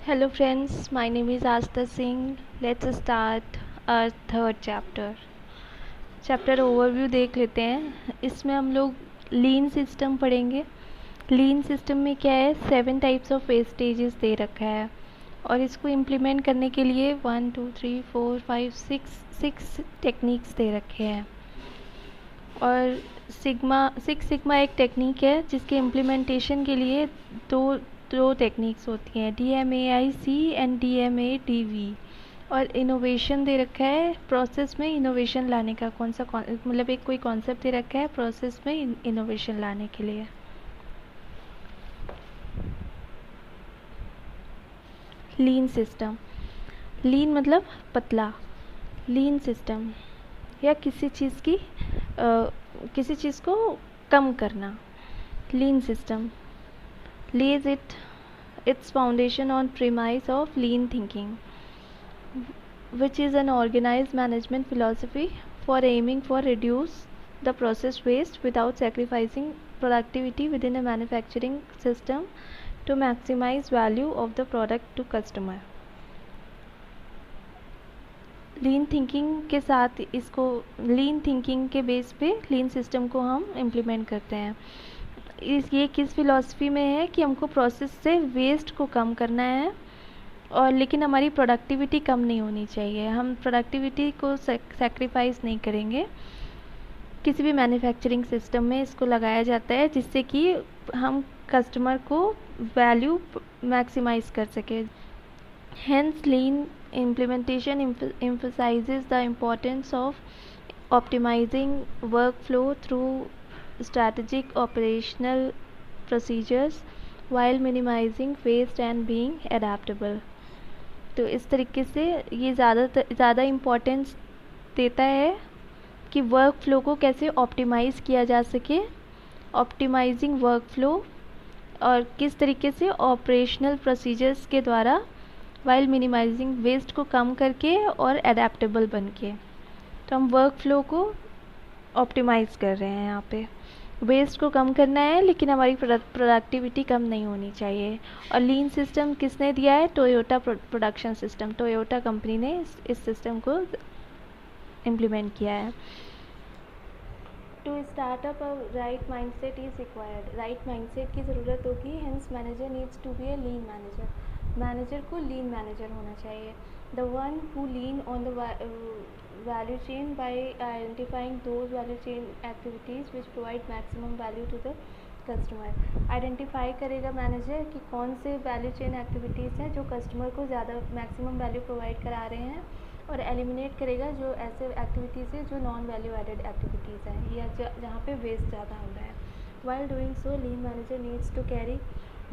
Hello friends, my name is Asta Singh. Let's start our third chapter. Chapter overview देख लेते हैं. इसमें हम लोग लीन सिस्टम पढ़ेंगे. लीन सिस्टम में क्या है, 7 टाइप्स ऑफ वेस्टेजेस दे रखा है और इसको इम्प्लीमेंट करने के लिए 1 2 3 4 5 6 टेक्निक्स दे रखे हैं. और सिक्स सिग्मा एक टेक्निक है जिसके इम्प्लीमेंटेशन के लिए दो टेक्निक्स होती हैं, DMAIC एंड DMADV. और इनोवेशन दे रखा है, प्रोसेस में इनोवेशन लाने का कौन सा मतलब एक कोई कॉन्सेप्ट दे रखा है प्रोसेस में इनोवेशन लाने के लिए. लीन सिस्टम. लीन मतलब पतला. लीन सिस्टम या किसी चीज़ को कम करना. लीन system lays its foundation on premise of lean thinking, which is an organized management philosophy for aiming for reduce the process waste without sacrificing productivity within a manufacturing system to maximize value of the product to customer. Lean thinking के साथ इसको लीन thinking के base पे लीन system को हम implement करते हैं. ये किस फिलॉसफी में है कि हमको प्रोसेस से वेस्ट को कम करना है और लेकिन हमारी प्रोडक्टिविटी कम नहीं होनी चाहिए. हम प्रोडक्टिविटी को सैक्रिफाइस नहीं करेंगे. किसी भी मैन्युफैक्चरिंग सिस्टम में इसको लगाया जाता है जिससे कि हम कस्टमर को वैल्यू मैक्सिमाइज कर सके. Hence lean implementation emphasizes the importance of optimizing workflow through strategic operational procedures while minimizing waste and being adaptable. तो इस तरीके से ये ज़्यादा इम्पोर्टेंस देता है कि वर्क फ्लो को कैसे ऑप्टिमाइज़ किया जा सके. ऑप्टिमाइजिंग वर्क फ्लो और किस तरीके से ऑपरेशनल प्रोसीजर्स के द्वारा वाइल मिनिमाइजिंग वेस्ट को कम करके और एडेप्टेबल बन के. तो हम वर्क फ्लो को ऑप्टिमाइज़ कर रहे हैं. यहाँ पे वेस्ट को कम करना है लेकिन हमारी प्रोडक्टिविटी कम नहीं होनी चाहिए. और लीन सिस्टम किसने दिया है? Toyota production system. Toyota company ने इस सिस्टम को इम्प्लीमेंट किया है. To start up a right mindset is required. Right mindset की ज़रूरत होगी. Hence manager needs to be a lean manager. Manager को लीन मैनेजर होना चाहिए. The one who lean on the value chain by identifying those value chain activities which provide maximum value to the customer. Identify करेगा manager कि कौन से value chain activities हैं जो customer को ज़्यादा मैक्सिमम वैल्यू प्रोवाइड करा रहे हैं और एलिमिनेट करेगा जो ऐसे एक्टिविटीज़ हैं जो नॉन वैल्यू एडेड एक्टिविटीज़ हैं या जहाँ पे वेस्ट ज़्यादा हो रहा है. While doing so lean manager needs to carry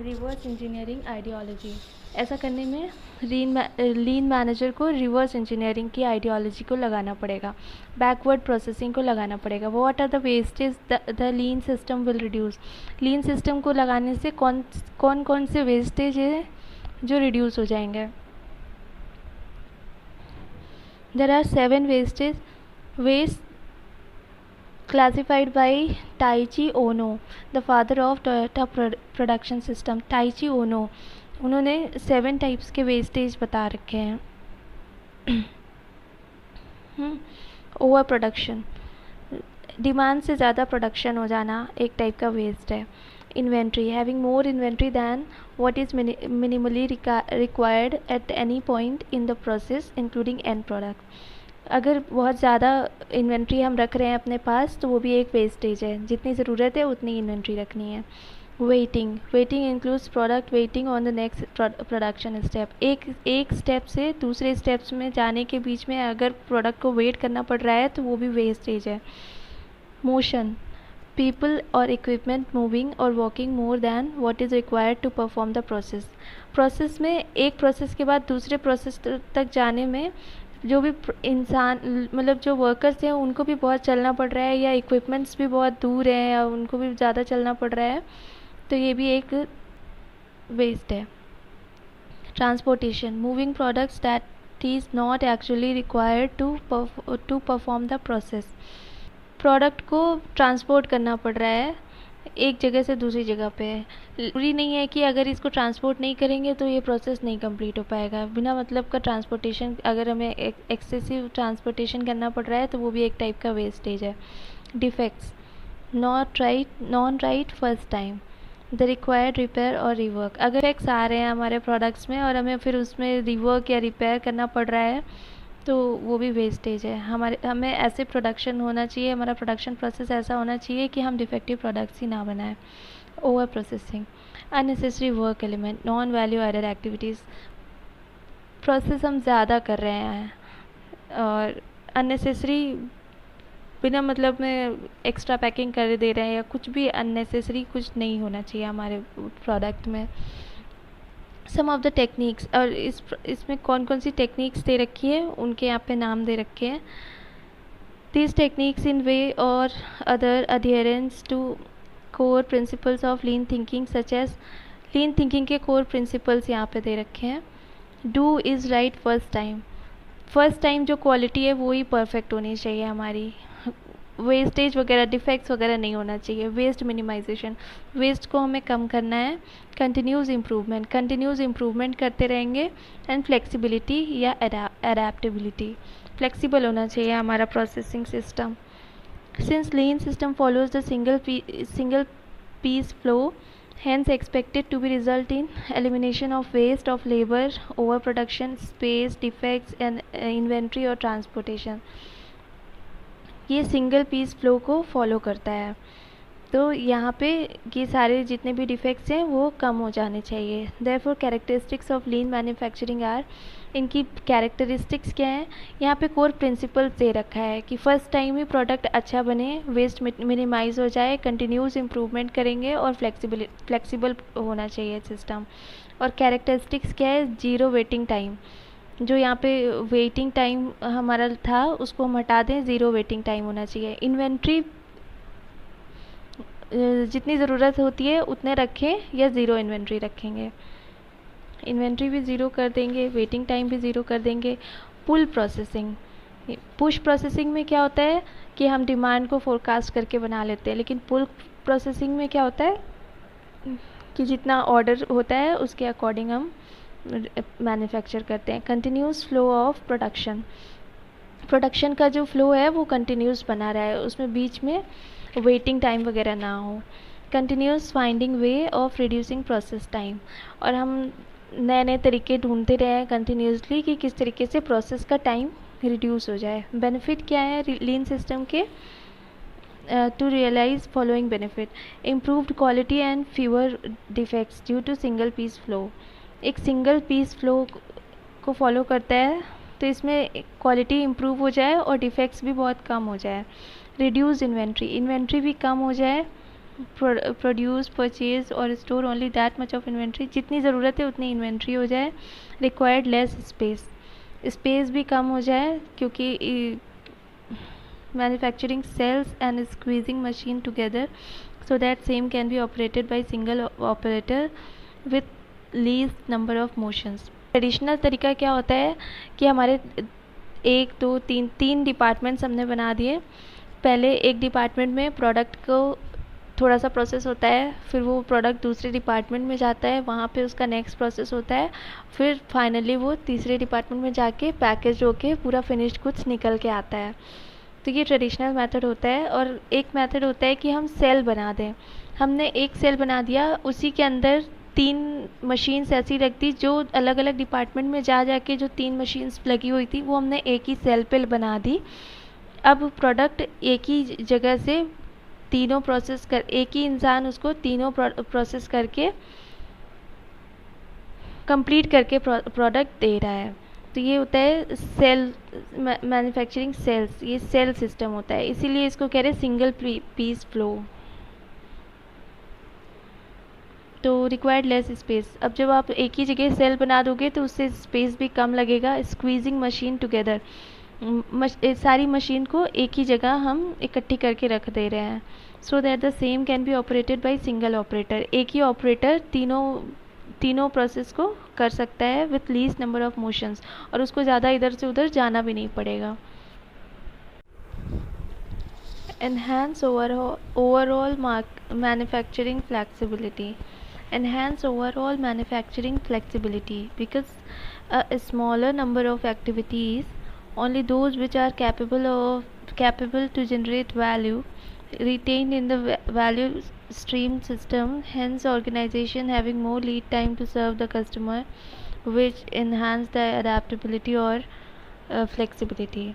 reverse engineering ideology. ऐसा करने में लीन मैनेजर को रिवर्स इंजीनियरिंग की आइडियोलॉजी को लगाना पड़ेगा, बैकवर्ड प्रोसेसिंग को लगाना पड़ेगा. What are the wastage the lean system will reduce. Lean system को लगाने से कौन से वेस्टेज है जो रिड्यूस हो जाएंगे. There are 7 waste classified by Taiichi Ohno, the father of Toyota production system. Taiichi Ohno उन्होंने 7 टाइप्स के वेस्टेज बता रखे हैं. ओवर प्रोडक्शन, डिमांड से ज़्यादा प्रोडक्शन हो जाना एक टाइप का वेस्ट है. Inventory, having more inventory than what is minimally required at any point in the process including end product. अगर बहुत ज़्यादा इन्वेंट्री हम रख रहे हैं अपने पास तो वो भी एक वेस्टेज है. जितनी ज़रूरत है उतनी इन्वेंट्री रखनी है. Waiting includes product waiting on the next production step. एक स्टेप से दूसरे स्टेप्स में जाने के बीच में अगर प्रोडक्ट को वेट करना पड़ रहा है तो वो भी वेस्टेज है. मोशन, पीपल और इक्विपमेंट मूविंग और walking more than what is required to perform the process में एक प्रोसेस के बाद दूसरे प्रोसेस तक जाने में जो भी इंसान मतलब जो वर्कर्स हैं उनको भी बहुत चलना पड़ रहा है या इक्विपमेंट्स भी बहुत दूर हैं या उनको भी ज़्यादा चलना पड़ रहा है तो ये भी एक वेस्ट है. Transportation, moving products that is not actually required to perform the process. Product को ट्रांसपोर्ट करना पड़ रहा है एक जगह से दूसरी जगह पे है। ज़रूरी नहीं है कि अगर इसको ट्रांसपोर्ट नहीं करेंगे तो ये प्रोसेस नहीं कंप्लीट हो पाएगा। बिना मतलब का ट्रांसपोर्टेशन, अगर हमें एक्सेसिव ट्रांसपोर्टेशन करना पड़ रहा है तो वो भी एक टाइप का वेस्टेज है। Defects: non right first time, the required repair और रिवर्क। अगर डिफेक्ट्स आ रहे हैं हमारे प्रोडक्ट्स में और हमें फिर उसमें रिवर्क या रिपेयर करना पड़ रहा है तो वो भी वेस्टेज है। हमें ऐसे प्रोडक्शन होना चाहिए, हमारा प्रोडक्शन प्रोसेस ऐसा होना चाहिए कि हम डिफेक्टिव प्रोडक्ट्स ही ना बनाएं। Over processing, unnecessary work element, non value added activities. Process हम ज़्यादा कर रहे हैं और अननेसेसरी, बिना मतलब में एक्स्ट्रा पैकिंग कर दे रहे हैं या कुछ भी अननेसेसरी कुछ नहीं होना चाहिए हमारे प्रोडक्ट में। सम ऑफ द टेक्निक्स, और इसमें कौन कौन सी टेक्निक्स दे रखी है उनके यहाँ पे नाम दे रखे हैं। These techniques in way or other adherence to core principles of lean thinking such as lean thinking के core principles यहाँ पे दे रखे हैं। Do is right first time, first time जो क्वालिटी है वो ही परफेक्ट होनी चाहिए हमारी। वेस्टेज वगैरह, डिफेक्ट्स वगैरह नहीं होना चाहिए। वेस्ट मिनिमाइजेशन, वेस्ट को हमें कम करना है। कंटिन्यूस इम्प्रूवमेंट करते रहेंगे। एंड फ्लेक्सिबिलिटी या अडेप्टेबिलिटी, फ्लेक्सिबल होना चाहिए हमारा processing system. Since lean system follows the single piece flow, hence expected to be result in elimination of waste of labor, overproduction, space, defects and inventory और transportation। ये single piece flow को follow करता है। तो यहाँ पे ये सारे जितने भी डिफेक्ट्स हैं वो कम हो जाने चाहिए। Therefore characteristics of lean manufacturing are, इनकी कैरेक्टरिस्टिक्स क्या है, यहाँ पे कोर प्रिंसिपल्स दे रखा है कि फ़र्स्ट टाइम ही प्रोडक्ट अच्छा बने, वेस्ट मिनिमाइज़ हो जाए, कंटिन्यूस इम्प्रूवमेंट करेंगे और फ्लेक्सिबल होना चाहिए सिस्टम। और कैरेक्टरिस्टिक्स क्या है, ज़ीरो वेटिंग टाइम, जो यहाँ पे वेटिंग टाइम हमारा था उसको हम हटा दें, ज़ीरो वेटिंग टाइम होना चाहिए। इन्वेंट्री जितनी ज़रूरत होती है उतने रखें या ज़ीरो इन्वेंट्री रखेंगे। इन्वेंट्री भी ज़ीरो कर देंगे, वेटिंग टाइम भी ज़ीरो कर देंगे। पुल प्रोसेसिंग, पुश प्रोसेसिंग में क्या होता है कि हम डिमांड को फोरकास्ट करके बना लेते हैं, लेकिन पुल प्रोसेसिंग में क्या होता है कि जितना ऑर्डर होता है उसके अकॉर्डिंग हम मैन्युफैक्चर करते हैं। Continuous flow of production, production का जो फ्लो है वो कंटिन्यूस बना रहा है, उसमें बीच में वेटिंग टाइम वगैरह ना हो। Continuous finding way of reducing process time, और हम नए नए तरीके ढूंढते रहे हैं कंटिन्यूसली कि किस तरीके से प्रोसेस का टाइम रिड्यूस हो जाए। बेनिफिट क्या है लीन सिस्टम के, to realise following benefit: improved quality and fewer defects due to single piece flow. एक सिंगल पीस फ्लो को फॉलो करता है तो इसमें क्वालिटी इम्प्रूव हो जाए और डिफेक्ट्स भी बहुत कम हो जाए। रिड्यूस इन्वेंट्री भी कम हो जाए। प्रोड्यूस, परचेज और store only that much of inventory, जितनी ज़रूरत है उतनी इन्वेंट्री हो जाए। रिक्वायर्ड लेस स्पेस भी कम हो जाए क्योंकि manufacturing cells and squeezing machine together so that same can be operated by single operator with least number of motions. Traditional तरीका क्या होता है कि हमारे 1 2 3 डिपार्टमेंट्स हमने बना दिए। पहले एक डिपार्टमेंट में प्रोडक्ट को थोड़ा सा प्रोसेस होता है, फिर वो प्रोडक्ट दूसरे डिपार्टमेंट में जाता है, वहाँ पे उसका नेक्स्ट प्रोसेस होता है, फिर फाइनली वो तीसरे डिपार्टमेंट में जाके पैकेज होके पूरा फिनिश्ड गुड्स निकल के आता है। तो ये ट्रेडिशनल मेथड होता है। और एक मेथड होता है कि हम सेल बना दें। हमने एक सेल बना दिया, उसी के अंदर 3 मशीन्स ऐसी रख दी जो अलग अलग डिपार्टमेंट में जाके जो 3 मशीन्स लगी हुई थी वो हमने एक ही सेल पे बना दी। अब प्रोडक्ट एक ही जगह से तीनों प्रोसेस कर, एक ही इंसान उसको तीनों प्रोसेस करके कंप्लीट करके प्रोडक्ट दे रहा है। तो ये होता है सेल मैन्युफैक्चरिंग सेल्स, ये सेल सिस्टम होता है, इसीलिए इसको कह रहे हैं सिंगल पीस फ्लो। तो रिक्वायर्ड लेस स्पेस, अब जब आप एक ही जगह सेल बना दोगे तो उससे स्पेस भी कम लगेगा। स्क्वीजिंग मशीन टुगेदर, सारी मशीन को एक ही जगह हम इकट्ठी करके रख दे रहे हैं। सो that the same can be operated by single operator, एक ही ऑपरेटर तीनों प्रोसेस को कर सकता है with least number of motions, और उसको ज़्यादा इधर से उधर जाना भी नहीं पड़ेगा। enhance overall manufacturing flexibility. Enhance overall manufacturing flexibility because a smaller number of activities, only those which are capable to generate value, retained in the value stream system, hence organization having more lead time to serve the customer, which enhance the adaptability और flexibility.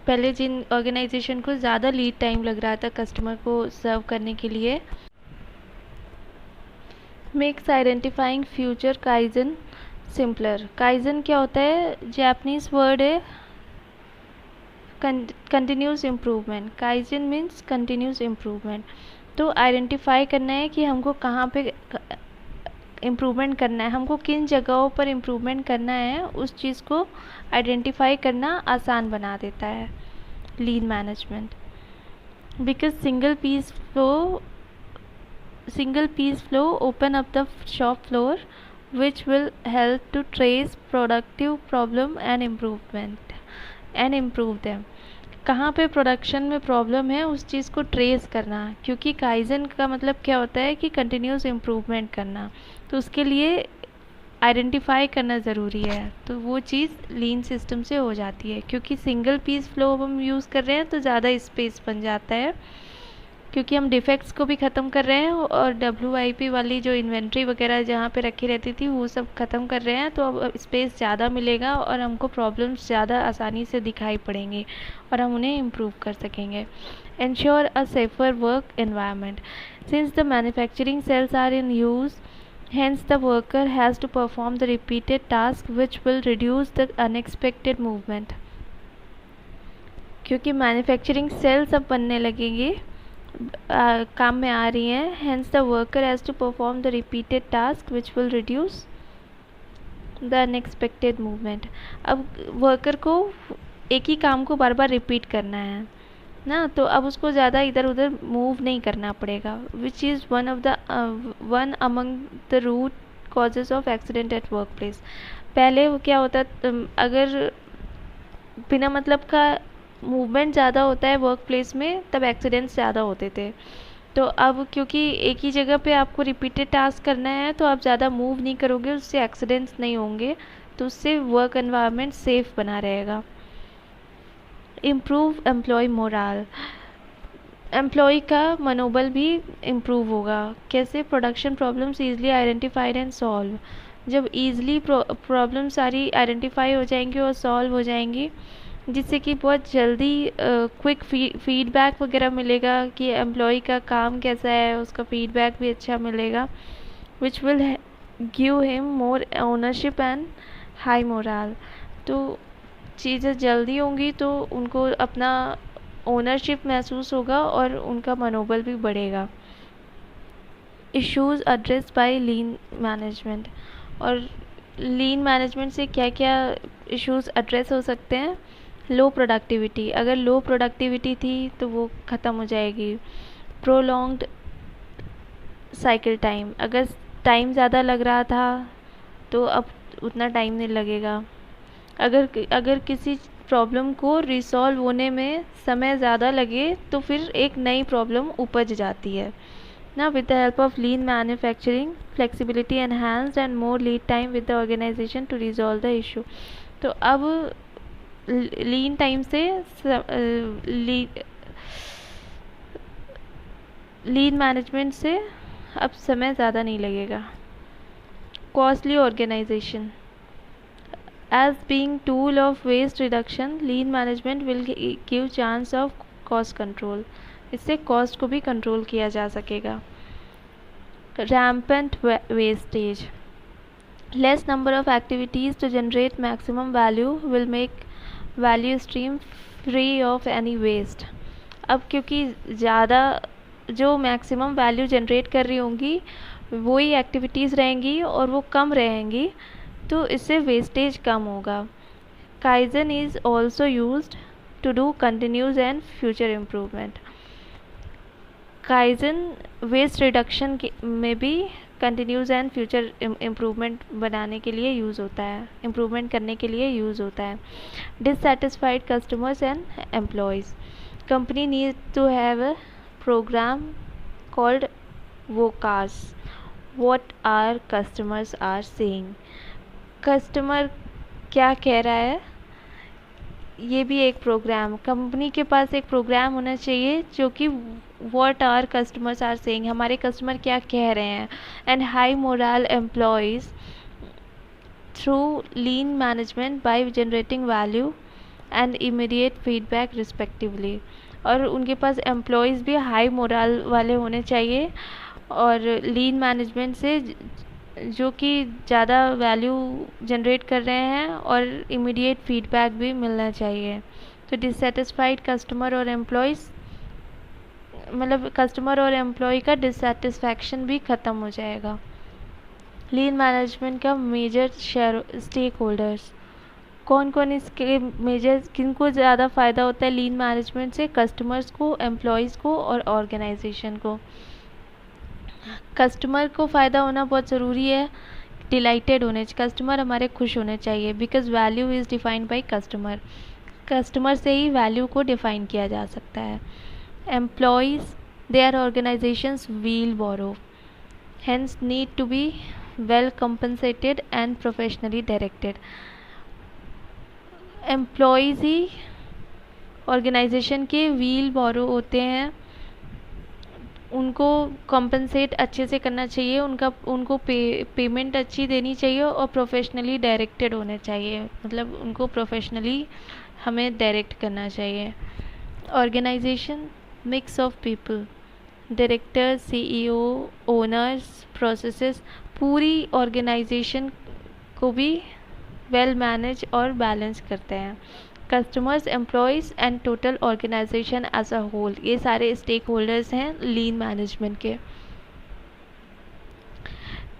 पहले जिन organisation को ज़्यादा lead time लग रहा था customer को सर्व करने के लिए, makes identifying future kaizen simpler. Kaizen क्या होता है? जापानीज वर्ड है continuous improvement. Kaizen means continuous improvement. तो आइडेंटिफाई करना है कि हमको कहाँ पे इम्प्रूवमेंट करना है, हमको किन जगहों पर इम्प्रूवमेंट करना है, उस चीज़ को आइडेंटिफाई करना आसान बना देता है lean management. Because single piece flow open up the shop floor which will help to trace productive problem and improve them. कहाँ पे प्रोडक्शन में प्रॉब्लम है उस चीज़ को ट्रेस करना, क्योंकि काइजन का मतलब क्या होता है कि कंटिन्यूस इम्प्रूवमेंट करना, तो उसके लिए आइडेंटिफाई करना ज़रूरी है. तो वो चीज़ लीन सिस्टम से हो जाती है, क्योंकि सिंगल पीस फ्लो हम यूज़ कर रहे हैं तो ज़्यादा स्पेस बन जाता है, क्योंकि हम डिफेक्ट्स को भी ख़त्म कर रहे हैं और WIP वाली जो इन्वेंट्री वगैरह जहाँ पे रखी रहती थी वो सब ख़त्म कर रहे हैं, तो अब स्पेस ज़्यादा मिलेगा और हमको प्रॉब्लम्स ज़्यादा आसानी से दिखाई पड़ेंगे और हम उन्हें इम्प्रूव कर सकेंगे. Ensure a safer work environment. Since the manufacturing cells are in use, hence the worker has to perform the repeated task which will reduce the unexpected movement. क्योंकि मैन्युफैक्चरिंग सेल्स अब बनने लगेंगे, काम में आ रही हैं, hence the worker has to perform the repeated task which will reduce the unexpected movement. अब worker को एक ही काम को बार बार रिपीट करना है ना, तो अब उसको ज़्यादा इधर उधर मूव नहीं करना पड़ेगा, which is one among the root causes of accident at work place. पहले वो क्या होता, अगर बिना मतलब का मूवमेंट ज़्यादा होता है वर्क प्लेस में तब एक्सीडेंट्स ज़्यादा होते थे. तो अब क्योंकि एक ही जगह पे आपको रिपीटेड टास्क करना है तो आप ज़्यादा मूव नहीं करोगे, उससे एक्सीडेंट्स नहीं होंगे, तो उससे वर्क एनवायरनमेंट सेफ बना रहेगा. Improve employ morale. एम्प्लॉय का मनोबल भी इम्प्रूव होगा. कैसे? Production problems easily identified and solve. जब ईजिली प्रॉब्लम सारी आइडेंटिफाई हो जाएंगी और सॉल्व हो जाएंगी, जिससे कि बहुत जल्दी क्विक फीडबैक वगैरह मिलेगा कि एम्प्लॉय का काम कैसा है, उसका फीडबैक भी अच्छा मिलेगा, which will give him more ownership and high morale. तो चीज़ें जल्दी होंगी तो उनको अपना ओनरशिप महसूस होगा और उनका मनोबल भी बढ़ेगा. Issues address by lean management. और लीन मैनेजमेंट से क्या क्या इश्यूज़ एड्रेस हो सकते हैं? लो प्रोडक्टिविटी. अगर लो प्रोडक्टिविटी थी तो वो ख़त्म हो जाएगी. Prolonged cycle time. अगर टाइम ज़्यादा लग रहा था तो अब उतना टाइम नहीं लगेगा. अगर किसी प्रॉब्लम को रिसॉल्व होने में समय ज़्यादा लगे तो फिर एक नई प्रॉब्लम उपज जाती है ना. With the help of lean manufacturing flexibility enhanced and more lead time with the organisation to resolve the issue. तो अब लीन टाइम से लीन मैनेजमेंट से अब समय ज़्यादा नहीं लगेगा. Costly organisation. As being tool of waste reduction, lean management will give chance of cost control. इससे cost को भी control किया जा सकेगा. Rampant wastage. Less number of activities to generate maximum value will make value stream free of any waste. अब क्योंकि ज़्यादा जो maximum value generate कर रही होंगी वही activities रहेंगी और वो कम रहेंगी, तो इससे वेस्टेज कम होगा. Kaizen is also used to do continuous and future improvement. Kaizen waste reduction में भी कंटिन्यूस एंड फ्यूचर इम्प्रूवमेंट बनाने के लिए यूज़ होता है, इम्प्रूवमेंट करने के लिए यूज़ होता है. Dissatisfied customers and employees. company needs to have a program called vocas, what our customers are saying. Customer क्या कह रहा है, ये भी एक प्रोग्राम, कंपनी के पास एक प्रोग्राम होना चाहिए जो कि what our customers are saying, हमारे कस्टमर क्या कह रहे हैं. And high moral employees through lean management by generating value and immediate feedback respectively. और उनके पास एम्प्लॉयज़ भी हाई मोरल वाले होने चाहिए और लीन मैनेजमेंट से जो कि ज़्यादा वैल्यू जनरेट कर रहे हैं और इमीडिएट फीडबैक भी मिलना चाहिए. तो डिससेटिस्फाइड कस्टमर और एम्प्लॉयज़, मतलब कस्टमर और एम्प्लॉय का डिससेटिस्फैक्शन भी ख़त्म हो जाएगा. लीन मैनेजमेंट का मेजर शेयर स्टेक होल्डर्स, कौन कौन इसके मेजर, किनको ज़्यादा फ़ायदा होता है लीन मैनेजमेंट से? कस्टमर्स को, एम्प्लॉयज़ को और ऑर्गेनाइजेशन को. कस्टमर को फ़ायदा होना बहुत ज़रूरी है, डिलाइटेड होने चाहिए, कस्टमर हमारे खुश होने चाहिए, because value is defined by customer. Customer से ही वैल्यू को डिफ़ाइन किया जा सकता है. Employees, their organisations wheelbarrow, hence need to be well compensated and professionally directed. Employees ही ऑर्गेनाइजेशन के व्हील बोरो होते हैं, उनको कॉम्पनसेट अच्छे से करना चाहिए, उनको पेमेंट अच्छी देनी चाहिए और प्रोफेशनली डायरेक्टेड होने चाहिए, मतलब उनको प्रोफेशनली हमें डायरेक्ट करना चाहिए. Organisation mix of people, director, CEO, owners, processes, पूरी ऑर्गेनाइजेशन को भी वेल मैनेज और बैलेंस करते हैं. Customers, employees and total organisation as a whole, ये सारे स्टेक होल्डर्स हैं लीन मैनेजमेंट के.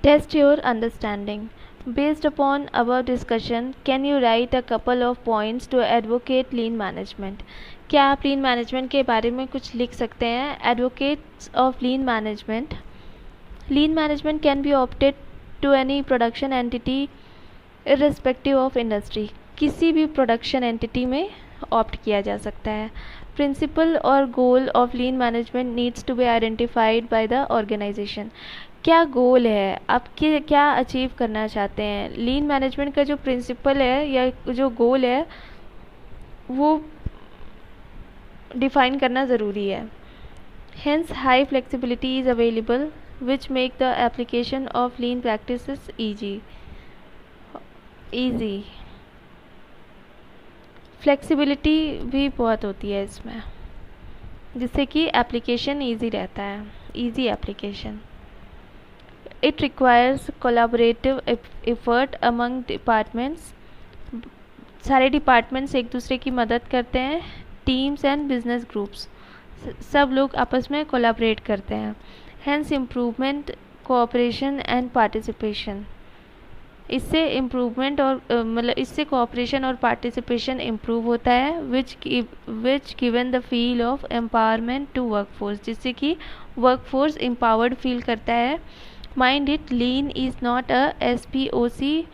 Test your understanding. Based upon above discussion, can you write a couple of points to advocate lean management. क्या आप लीन management के बारे में कुछ लिख सकते हैं? Advocates of lean management. Lean management can be opted to any production entity irrespective of industry. किसी भी प्रोडक्शन एंटिटी में ऑप्ट किया जा सकता है. प्रिंसिपल और goal of lean management needs to be identified by the organisation. क्या goal है, आप क्या अचीव करना चाहते हैं? लीन मैनेजमेंट का जो प्रिंसिपल है या जो गोल है वो डिफाइन करना ज़रूरी है. Hence high flexibility is available which make the application of lean practices easy. Flexibility भी बहुत होती है इसमें, जिससे कि एप्लीकेशन ईजी रहता है, easy application. It requires collaborative effort among departments. सारे डिपार्टमेंट्स एक दूसरे की मदद करते हैं. टीम्स एंड बिजनेस ग्रुप्स, सब लोग आपस में कोलैबोरेट करते हैं. Hence improvement, cooperation and participation. इससे इम्प्रूवमेंट और मतलब इससे कोऑपरेशन और पार्टिसिपेशन इम्प्रूव होता है, which given the feel of empowerment to workforce, जिससे कि वर्कफोर्स एम्पावर्ड फील करता है. Mind it, lean is not a SPOC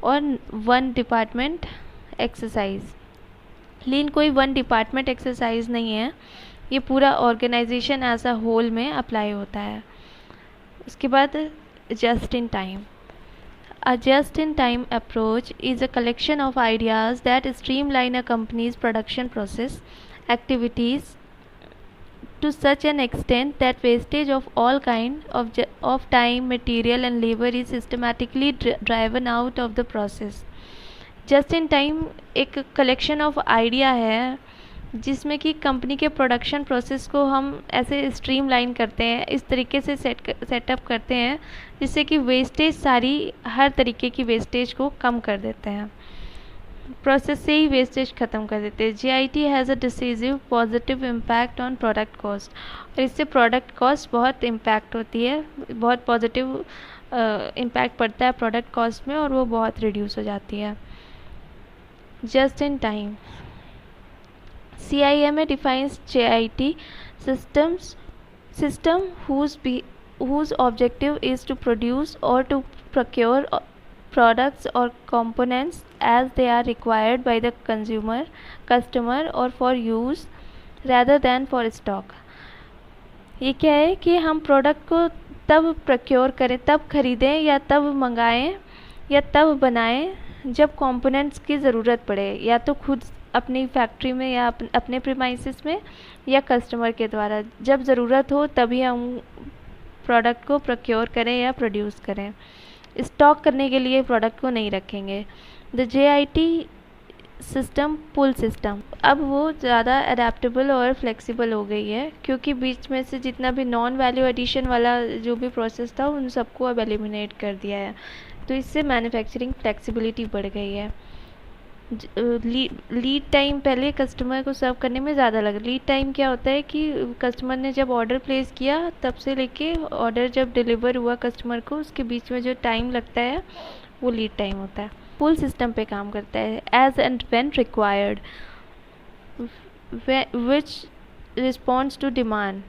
और वन डिपार्टमेंट एक्सरसाइज. लीन कोई वन डिपार्टमेंट एक्सरसाइज नहीं है, ये पूरा ऑर्गेनाइजेशन एज अ होल में अप्लाई होता है. उसके बाद just in time. A just-in-time approach is a collection of ideas that streamline a company's production process activities to such an extent that wastage of all kind of time, material and labor is systematically driven out of the process. Just-in-time एक collection of idea है जिसमें कि company के production process को हम ऐसे streamline करते हैं, इस तरीके से सेटअप करते हैं जिससे कि वेस्टेज, सारी हर तरीके की वेस्टेज को कम कर देते हैं, प्रोसेस से ही वेस्टेज ख़त्म कर देते हैं. GIT has a decisive positive impact on product cost. और इससे प्रोडक्ट कॉस्ट बहुत इम्पैक्ट होती है, बहुत पॉजिटिव इम्पैक्ट पड़ता है प्रोडक्ट कॉस्ट में और वो बहुत रिड्यूस हो जाती है. Just in time. CIMA defines JIT system whose objective is to produce or to procure products or components as they are required by the customer or for use rather than for stock। ये क्या है कि हम product को तब procure करें, तब खरीदें या तब मंगाएं या तब बनाएं जब कंपोनेंट्स की ज़रूरत पड़े, या तो खुद अपनी फैक्ट्री में या अपने प्रीमाइसेस में, या कस्टमर के द्वारा। जब ज़रूरत हो तभी हम प्रोडक्ट को प्रोक्योर करें या प्रोड्यूस करें। स्टॉक करने के लिए प्रोडक्ट को नहीं रखेंगे। The JIT system pull system, अब वो ज़्यादा अडेप्टेबल और फ्लेक्सिबल हो गई है, क्योंकि बीच में से जितना भी नॉन वैल्यू एडिशन वाला जो भी प्रोसेस था उन सबको अब एलिमिनेट कर दिया है। तो इससे मैन्युफैक्चरिंग फ्लेक्सिबिलिटी बढ़ गई है। लीड टाइम पहले कस्टमर को सर्व करने में ज़्यादा लगा। लीड टाइम क्या होता है कि कस्टमर ने जब ऑर्डर प्लेस किया तब से लेके ऑर्डर जब डिलीवर हुआ कस्टमर को, उसके बीच में जो टाइम लगता है वो लीड टाइम होता है। पुल सिस्टम पे काम करता है। As and when required, which responds to demand,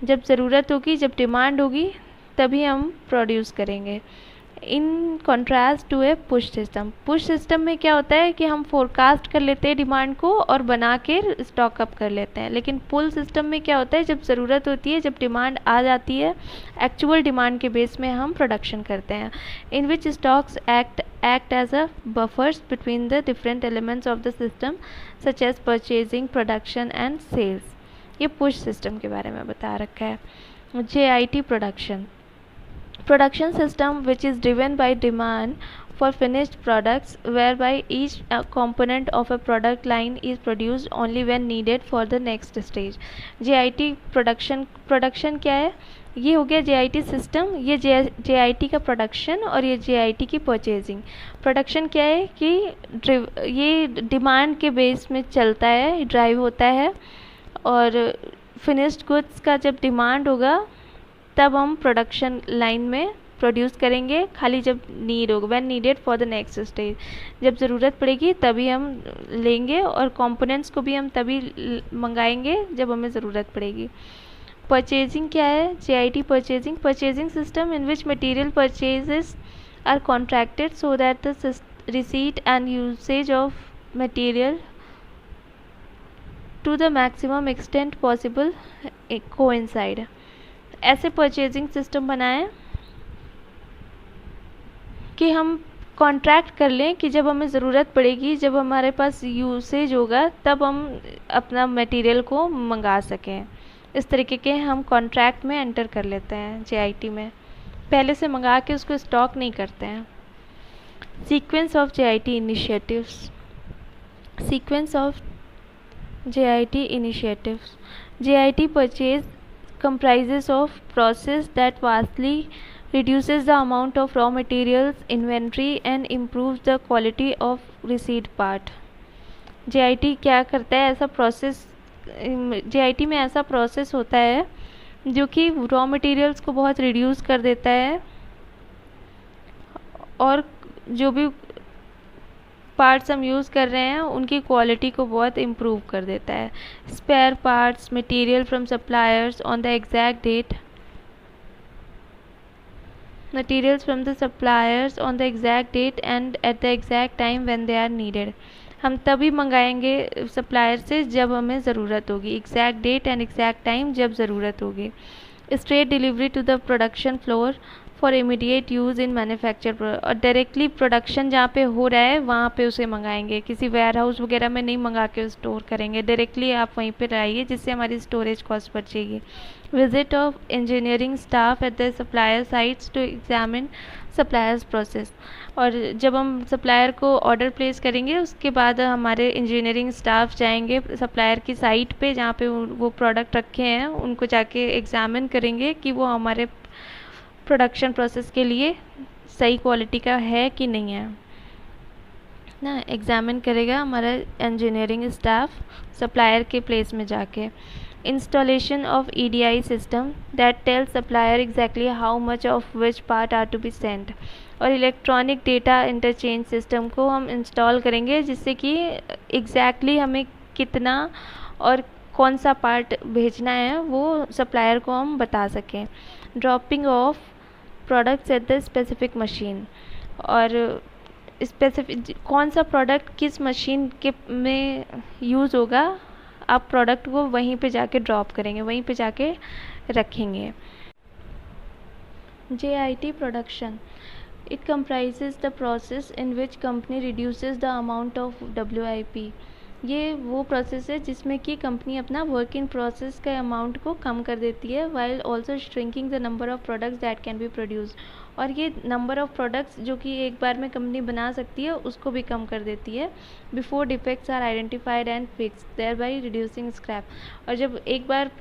जब ज़रूरत होगी, जब डिमांड होगी तभी हम प्रोड्यूस करेंगे। In contrast to a push system, push system में क्या होता है कि हम फोरकास्ट कर लेते हैं डिमांड को और बना के स्टॉक अप कर लेते हैं। लेकिन पुल सिस्टम में क्या होता है, जब ज़रूरत होती है, जब डिमांड आ जाती है, एक्चुअल डिमांड के बेस में हम प्रोडक्शन करते हैं। इन विच stocks act as a buffers between the different elements of the system such as purchasing, production and sales। ये पुश सिस्टम के बारे में बता रखा है। JIT production system which is driven by demand for finished products, whereby each component of a product line is produced only when needed for the next stage। JIT production क्या है, ये हो गया JIT सिस्टम, ये JIT का production, और ये JIT की परचेजिंग। प्रोडक्शन क्या है कि ये डिमांड के बेस में चलता है, ड्राइव होता है, और फिनिश्ड गुड्स का जब डिमांड होगा तब हम प्रोडक्शन लाइन में प्रोड्यूस करेंगे, खाली जब नीड होगा, when needed for the next stage, जब ज़रूरत पड़ेगी तभी हम लेंगे, और कंपोनेंट्स को भी हम तभी मंगाएंगे जब हमें ज़रूरत पड़ेगी। परचेजिंग क्या है, JIT purchasing system in which material purchases are contracted so that the receipt and usage of material to the maximum extent possible coincide. ऐसे परचेजिंग सिस्टम बनाएं कि हम कॉन्ट्रैक्ट कर लें कि जब हमें ज़रूरत पड़ेगी, जब हमारे पास यूसेज होगा, तब हम अपना मटेरियल को मंगा सकें। इस तरीके के हम कॉन्ट्रैक्ट में एंटर कर लेते हैं JIT में, पहले से मंगा के उसको स्टॉक नहीं करते हैं। Sequence of JIT initiatives, sequence of JIT initiatives। JIT purchase comprises of process that vastly reduces the amount of raw materials inventory and improves the quality of received part। JIT क्या करता है, ऐसा process, JIT में ऐसा process होता है जो कि रॉ मटेरियल्स को बहुत रिड्यूस कर देता है, और जो भी पार्ट्स हम यूज़ कर रहे हैं उनकी क्वालिटी को बहुत इम्प्रूव कर देता है। Spare parts material from suppliers on the exact date, materials from the suppliers on the exact date and at the exact time when they are needed। हम तभी मंगाएंगे सप्लायर से जब हमें ज़रूरत होगी, exact date and exact time जब ज़रूरत होगी। Straight delivery to the production floor for immediate use in manufacture, और डायरेक्टली प्रोडक्शन जहाँ पे हो रहा है वहाँ पे उसे मंगाएंगे, किसी वेयर हाउस वगैरह में नहीं मंगा के स्टोर करेंगे, डायरेक्टली आप वहीं पे लाइए, जिससे हमारी स्टोरेज कॉस्ट बचेगी। Visit of engineering staff at the supplier sites to examine suppliers process, और जब हम सप्लायर को ऑर्डर प्लेस करेंगे उसके बाद हमारे इंजीनियरिंग स्टाफ जाएंगे सप्लायर की साइट पे जहाँ पे वो प्रोडक्ट रखे हैं, उनको जाके एग्जामिन करेंगे कि वो हमारे प्रोडक्शन प्रोसेस के लिए सही क्वालिटी का है कि नहीं है ना। एग्जामिन करेगा हमारा इंजीनियरिंग स्टाफ सप्लायर के प्लेस में जाके। Installation of EDI system that tells supplier exactly how much of which part are to be sent, और इलेक्ट्रॉनिक डेटा इंटरचेंज सिस्टम को हम इंस्टॉल करेंगे जिससे कि एग्जैक्टली हमें कितना और कौन सा पार्ट भेजना है वो सप्लायर को हम बता सकें। Dropping of products at the specific machine, और स्पेसिफिक कौन सा प्रोडक्ट किस मशीन के में यूज़ होगा आप प्रोडक्ट को वहीं पे जाके ड्रॉप करेंगे, वहीं पे जाके रखेंगे। JIT production. It comprises the process in which company reduces the amount of WIP. ये वो प्रोसेस है जिसमें कि कंपनी अपना वर्क इन प्रोसेस का अमाउंट को कम कर देती है, while also shrinking the number of products that can be produce. और ये नंबर ऑफ प्रोडक्ट्स जो कि एक बार में कंपनी बना सकती है उसको भी कम कर देती है, before defects are identified and fix, thereby reducing scrap. और जब एक बार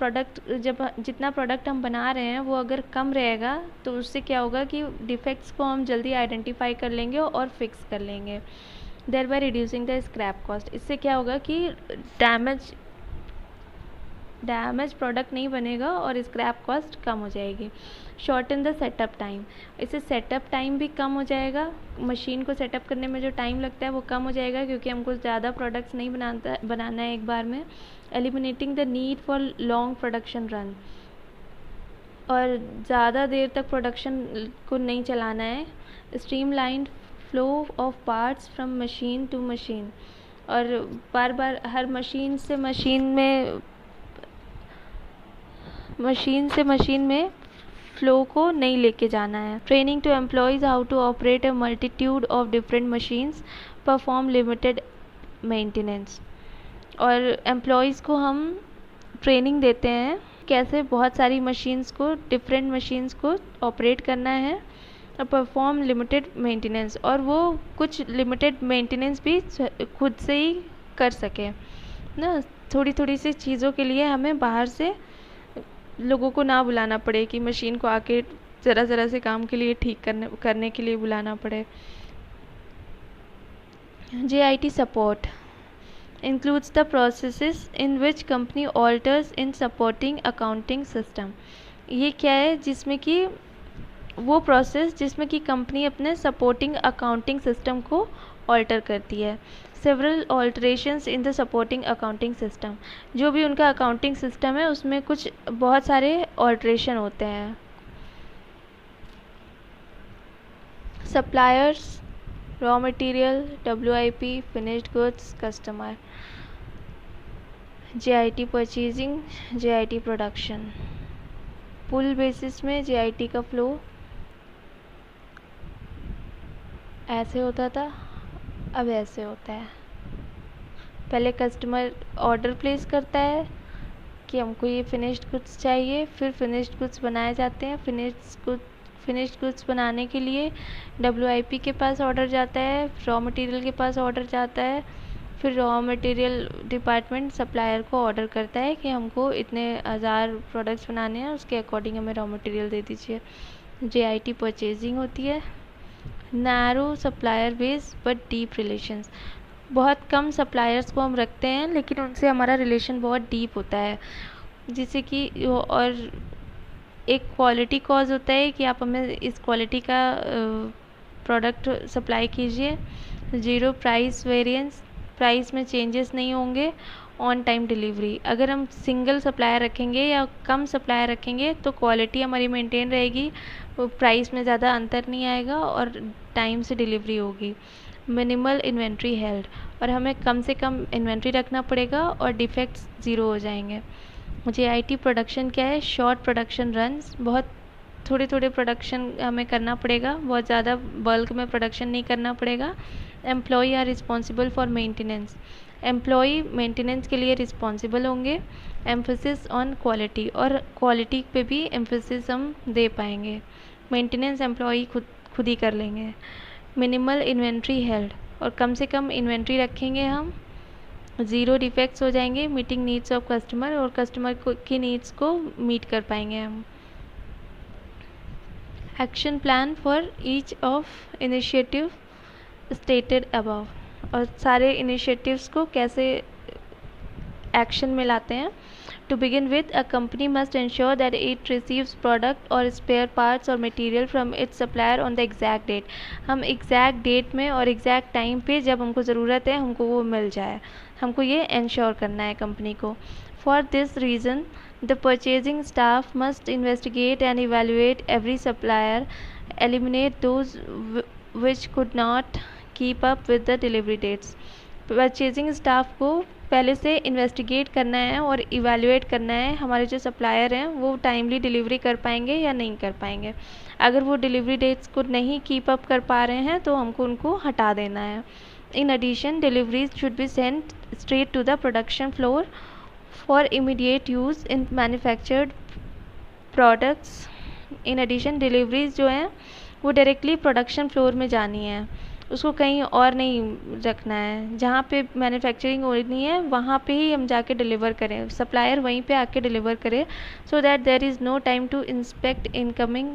जितना प्रोडक्ट हम बना रहे हैं वो अगर कम रहेगा तो उससे क्या होगा कि डिफेक्ट्स को हम जल्दी आइडेंटिफाई कर लेंगे और फिक्स कर लेंगे, thereby reducing the scrap cost. इससे क्या होगा कि डैमेज प्रोडक्ट नहीं बनेगा और स्क्रैप कॉस्ट कम हो जाएगी। शॉर्टन द सेटअप टाइम, इससे सेटअप टाइम भी कम हो जाएगा, मशीन को सेटअप करने में जो टाइम लगता है वो कम हो जाएगा क्योंकि हमको ज़्यादा प्रोडक्ट्स नहीं बनाना है एक बार में। Eliminating the need for long production run, और ज़्यादा देर तक प्रोडक्शन को नहीं चलाना है। Streamlined flow of parts from machine to machine, और बार बार हर मशीन से मशीन में फ्लो को नहीं लेके जाना है। Training to employees how to operate a multitude of different machines, perform limited maintenance. और एम्प्लॉयज़ को हम ट्रेनिंग देते हैं कैसे बहुत सारी डिफरेंट मशीन्स को ऑपरेट करना है और परफॉर्म लिमिटेड मेंटेनेंस, और वो कुछ लिमिटेड मेंटेनेंस भी खुद से ही कर सके ना। थोड़ी थोड़ी सी चीज़ों के लिए हमें बाहर से लोगों को ना बुलाना पड़े कि मशीन को आके ज़रा से काम के लिए ठीक करने के लिए बुलाना पड़े। JIT support includes the processes in which company alters in supporting accounting system। ये क्या है, जिसमें कि वो प्रोसेस जिसमें कि कंपनी अपने सपोर्टिंग अकाउंटिंग सिस्टम को ऑल्टर करती है। Several alterations in the supporting accounting system, जो भी उनका अकाउंटिंग सिस्टम है उसमें कुछ बहुत सारे ऑल्ट्रेशन होते हैं। Suppliers, raw material, WIP, finished goods, customer. JIT purchasing, JIT production. Pull basis में JIT का फ्लो ऐसे होता था, अब ऐसे होता है। पहले कस्टमर ऑर्डर प्लेस करता है कि हमको ये फिनिश्ड गुड्स चाहिए, फिर फिनिश्ड गुड्स बनाए जाते हैं। फिनिश्ड गुड्स बनाने के लिए WIP के पास ऑर्डर जाता है, रॉ मटेरियल के पास ऑर्डर जाता है, फिर रॉ मटेरियल डिपार्टमेंट सप्लायर को ऑर्डर करता है कि हमको इतने 1000 प्रोडक्ट्स बनाने हैं, उसके अकॉर्डिंग हमें रॉ मटेरियल दे दीजिए। JIT परचेजिंग होती है। Narrow supplier base but deep relations, बहुत कम सप्लायर्स को हम रखते हैं लेकिन उनसे हमारा रिलेशन बहुत डीप होता है, जिससे कि और एक क्वालिटी कॉज होता है कि आप हमें इस क्वालिटी का प्रोडक्ट सप्लाई कीजिए। 0 प्राइस वेरिएंस, प्राइस में चेंजेस नहीं होंगे। ऑन टाइम डिलीवरी, अगर हम सिंगल सप्लायर रखेंगे या कम सप्लायर रखेंगे तो क्वालिटी हमारी मेंटेन रहेगी, प्राइस में ज़्यादा अंतर नहीं आएगा और टाइम से डिलीवरी होगी। मिनिमल इन्वेंट्री हेल्ड, और हमें कम से कम इन्वेंट्री रखना पड़ेगा और डिफेक्ट्स 0 हो जाएंगे। JIT प्रोडक्शन क्या है, शॉर्ट प्रोडक्शन रन्स, बहुत थोड़े प्रोडक्शन हमें करना पड़ेगा, बहुत ज़्यादा बल्क में प्रोडक्शन नहीं करना पड़ेगा। Employee are responsible for maintenance, employee maintenance के लिए रिस्पॉन्सिबल होंगे। एम्फेसिस ऑन क्वालिटी, और क्वालिटी पे भी एम्फेसिस हम दे पाएंगे। मेंटेनेंस एम्प्लॉई खुद ही कर लेंगे। मिनिमल इन्वेंट्री हेल्ड, और कम से कम इन्वेंट्री रखेंगे हम, 0 डिफेक्ट्स हो जाएंगे। मीटिंग नीड्स ऑफ कस्टमर, और कस्टमर की नीड्स को मीट कर पाएंगे हम। Action plan for each of initiative stated above, और सारे इनिशिएटिव्स को कैसे एक्शन में लाते हैं। To begin with, a company must ensure that it receives product और स्पेयर पार्ट्स और material from its supplier on the exact date, हम एग्जैक्ट डेट में और एग्जैक्ट टाइम पे जब हमको ज़रूरत है हमको वो मिल जाए, हमको ये इंश्योर करना है कंपनी को। For this reason the purchasing staff must investigate and evaluate every supplier, eliminate those which could not keep up with the delivery dates. Purchasing staff को पहले से इन्वेस्टिगेट करना है और इवैल्यूएट करना है हमारे जो सप्लायर हैं वो टाइमली डिलीवरी कर पाएंगे या नहीं कर पाएंगे। अगर वो डिलीवरी डेट्स को नहीं कीप अप कर पा रहे हैं तो हमको उनको हटा देना है। In addition deliveries should be sent straight to the production floor for immediate use in manufactured products. In addition deliveries जो हैं वो डायरेक्टली प्रोडक्शन फ्लोर में जानी है, उसको कहीं और नहीं रखना है। जहाँ पे मैन्युफैक्चरिंग होनी है वहाँ पे ही हम जाके डिलीवर करें, सप्लायर वहीं पे आके डिलीवर करे, so that there is no time to inspect incoming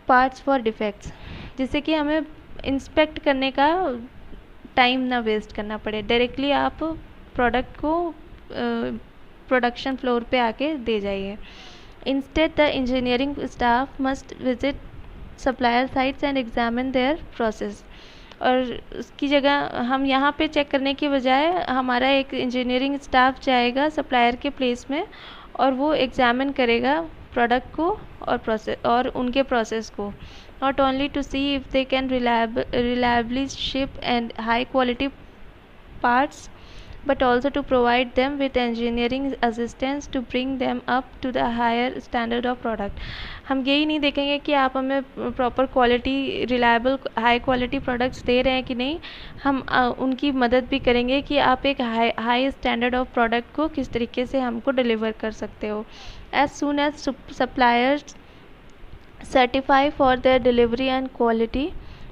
parts for defects, जिससे कि हमें इंस्पेक्ट करने का टाइम ना वेस्ट करना पड़े। डायरेक्टली आप प्रोडक्ट को प्रोडक्शन फ्लोर पे आके दे जाइए। Instead the engineering staff must visit supplier sites and examine their process. और उसकी जगह हम यहाँ पे चेक करने की बजाय हमारा एक इंजीनियरिंग स्टाफ जाएगा सप्लायर के प्लेस में और वो एग्जामिन करेगा प्रोडक्ट को और प्रोसेस और उनके प्रोसेस को, not only to see if they can reliably ship and high quality parts but also to provide them with engineering assistance to bring them up to the higher standard of product। हम यही नहीं देखेंगे कि आप हमें proper quality reliable high quality products दे रहे हैं कि नहीं, हम उनकी मदद भी करेंगे कि आप एक हाई स्टैंडर्ड ऑफ प्रोडक्ट को किस तरीके से हमको डिलीवर कर सकते हो। As soon as suppliers certify for their delivery and quality,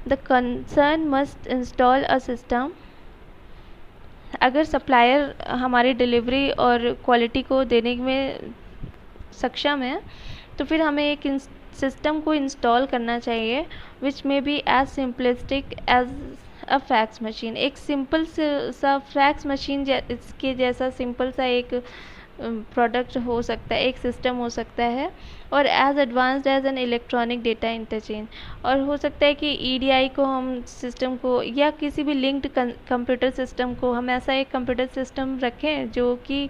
the concern must install a system। अगर सप्लायर हमारी डिलीवरी और क्वालिटी को देने में सक्षम है तो फिर हमें एक सिस्टम को इंस्टॉल करना चाहिए विच में be as simplistic as a fax machine. एक सिंपल सा फैक्स मशीन इसके जैसा सिंपल सा एक प्रोडक्ट हो सकता है, एक सिस्टम हो सकता है, और as advanced as an electronic data interchange. और हो सकता है कि ईडीआई को हम सिस्टम को या किसी भी लिंक्ड कंप्यूटर सिस्टम को हम ऐसा एक कंप्यूटर सिस्टम रखें जो कि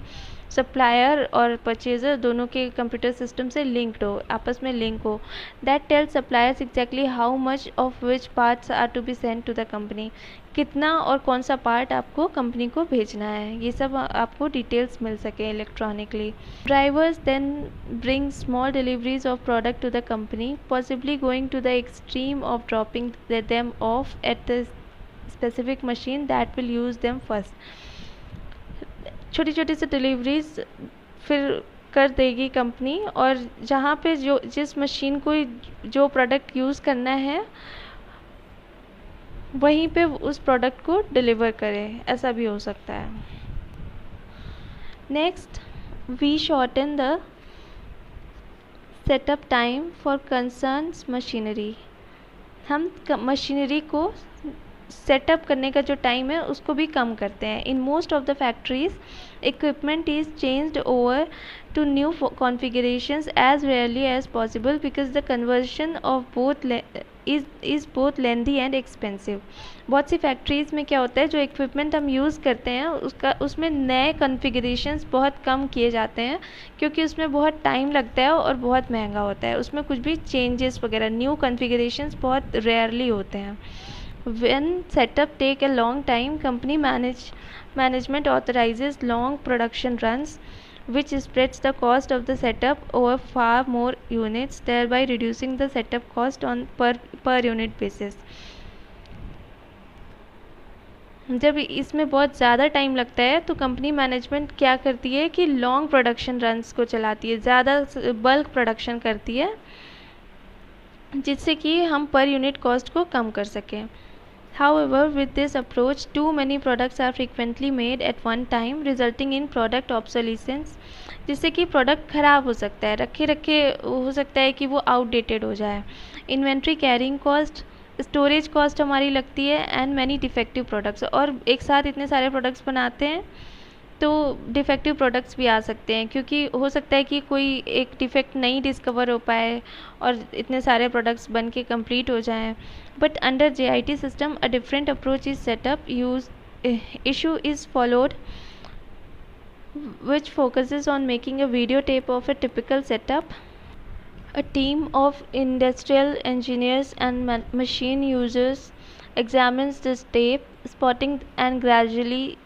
सप्लायर और परचेज़र दोनों के कंप्यूटर सिस्टम से लिंक्ड हो, आपस में लिंक हो। That tells suppliers exactly how much of which parts are to be send to the company. कितना और कौन सा पार्ट आपको कंपनी को भेजना है, ये सब आपको डिटेल्स मिल सके electronically. Drivers then bring small deliveries of product to the company, possibly going to the extreme of dropping them off at the specific machine that will use them first. छोटी छोटी सी डिलीवरीज फिर कर देगी company, और जहाँ पे जिस machine को जो प्रोडक्ट यूज़ करना है वहीं पे उस प्रोडक्ट को डिलीवर करे, ऐसा भी हो सकता है। Next, we shorten the setup time for concerns machinery. हम मशीनरी को सेटअप करने का जो टाइम है उसको भी कम करते हैं। In most of the factories equipment is changed over to new configurations as rarely as possible because the conversion of both is both lengthy and expensive. बहुत सी फैक्ट्रीज़ में क्या होता है, जो इक्विपमेंट हम यूज़ करते हैं उसमें नए कॉन्फ़िगरेशंस बहुत कम किए जाते हैं क्योंकि उसमें बहुत टाइम लगता है और बहुत महंगा होता है। उसमें कुछ भी चेंजेस वगैरह न्यू कॉन्फ़िगरेशंस बहुत रेयरली होते हैं। When setup take a long time, company management authorizes long production runs, which spreads the cost of the setup over far more units, thereby reducing the setup cost on per unit basis। जब इसमें बहुत ज़्यादा time लगता है तो company management क्या करती है कि लॉन्ग प्रोडक्शन रन्स को चलाती है, ज़्यादा बल्क प्रोडक्शन करती है, जिससे कि हम पर यूनिट कॉस्ट को कम कर सकें। However, with this approach, too many products are frequently made at one time, resulting in product obsolescence, जिससे कि प्रोडक्ट ख़राब हो सकता है, रखे रखे हो सकता है कि वो आउटडेटेड हो जाए। Inventory carrying cost, storage cost हमारी लगती है, एंड मैनी डिफेक्टिव प्रोडक्ट्स। और एक साथ इतने सारे प्रोडक्ट्स बनाते हैं तो डिफेक्टिव प्रोडक्ट्स भी आ सकते हैं, क्योंकि हो सकता है कि कोई एक डिफेक्ट नहीं डिस्कवर हो पाए और इतने सारे प्रोडक्ट्स बन के कंप्लीट हो जाएं। But under JIT system a different approach is setup issue is followed which focuses on making a videotape of a typical setup. A team of industrial engineers and machine users examines this tape, spotting and gradually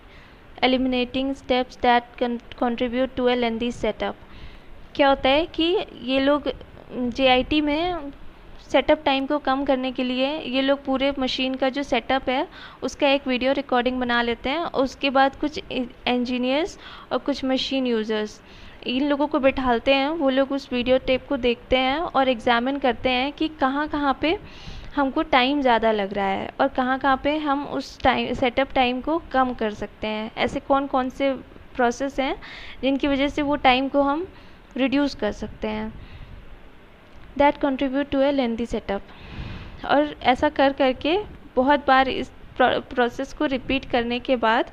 eliminating steps that contribute to a lengthy setup. क्या होता है कि ये लोग JIT में setup time को कम करने के लिए ये लोग पूरे मशीन का जो सेटअप है उसका एक वीडियो रिकॉर्डिंग बना लेते हैं। उसके बाद कुछ इंजीनियर्स और कुछ मशीन यूज़र्स इन लोगों को बिठालते हैं। वो लोग उस वीडियो टेप को देखते हैं और एग्ज़ामिन करते हैं कि कहाँ कहाँ पे हमको टाइम ज़्यादा लग रहा है और कहाँ कहाँ पे हम उस टाइम सेटअप टाइम को कम कर सकते हैं। ऐसे कौन कौन से प्रोसेस हैं जिनकी वजह से वो टाइम को हम रिड्यूस कर सकते हैं, that contribute to a lengthy setup. और ऐसा कर करके बहुत बार इस प्रोसेस को रिपीट करने के बाद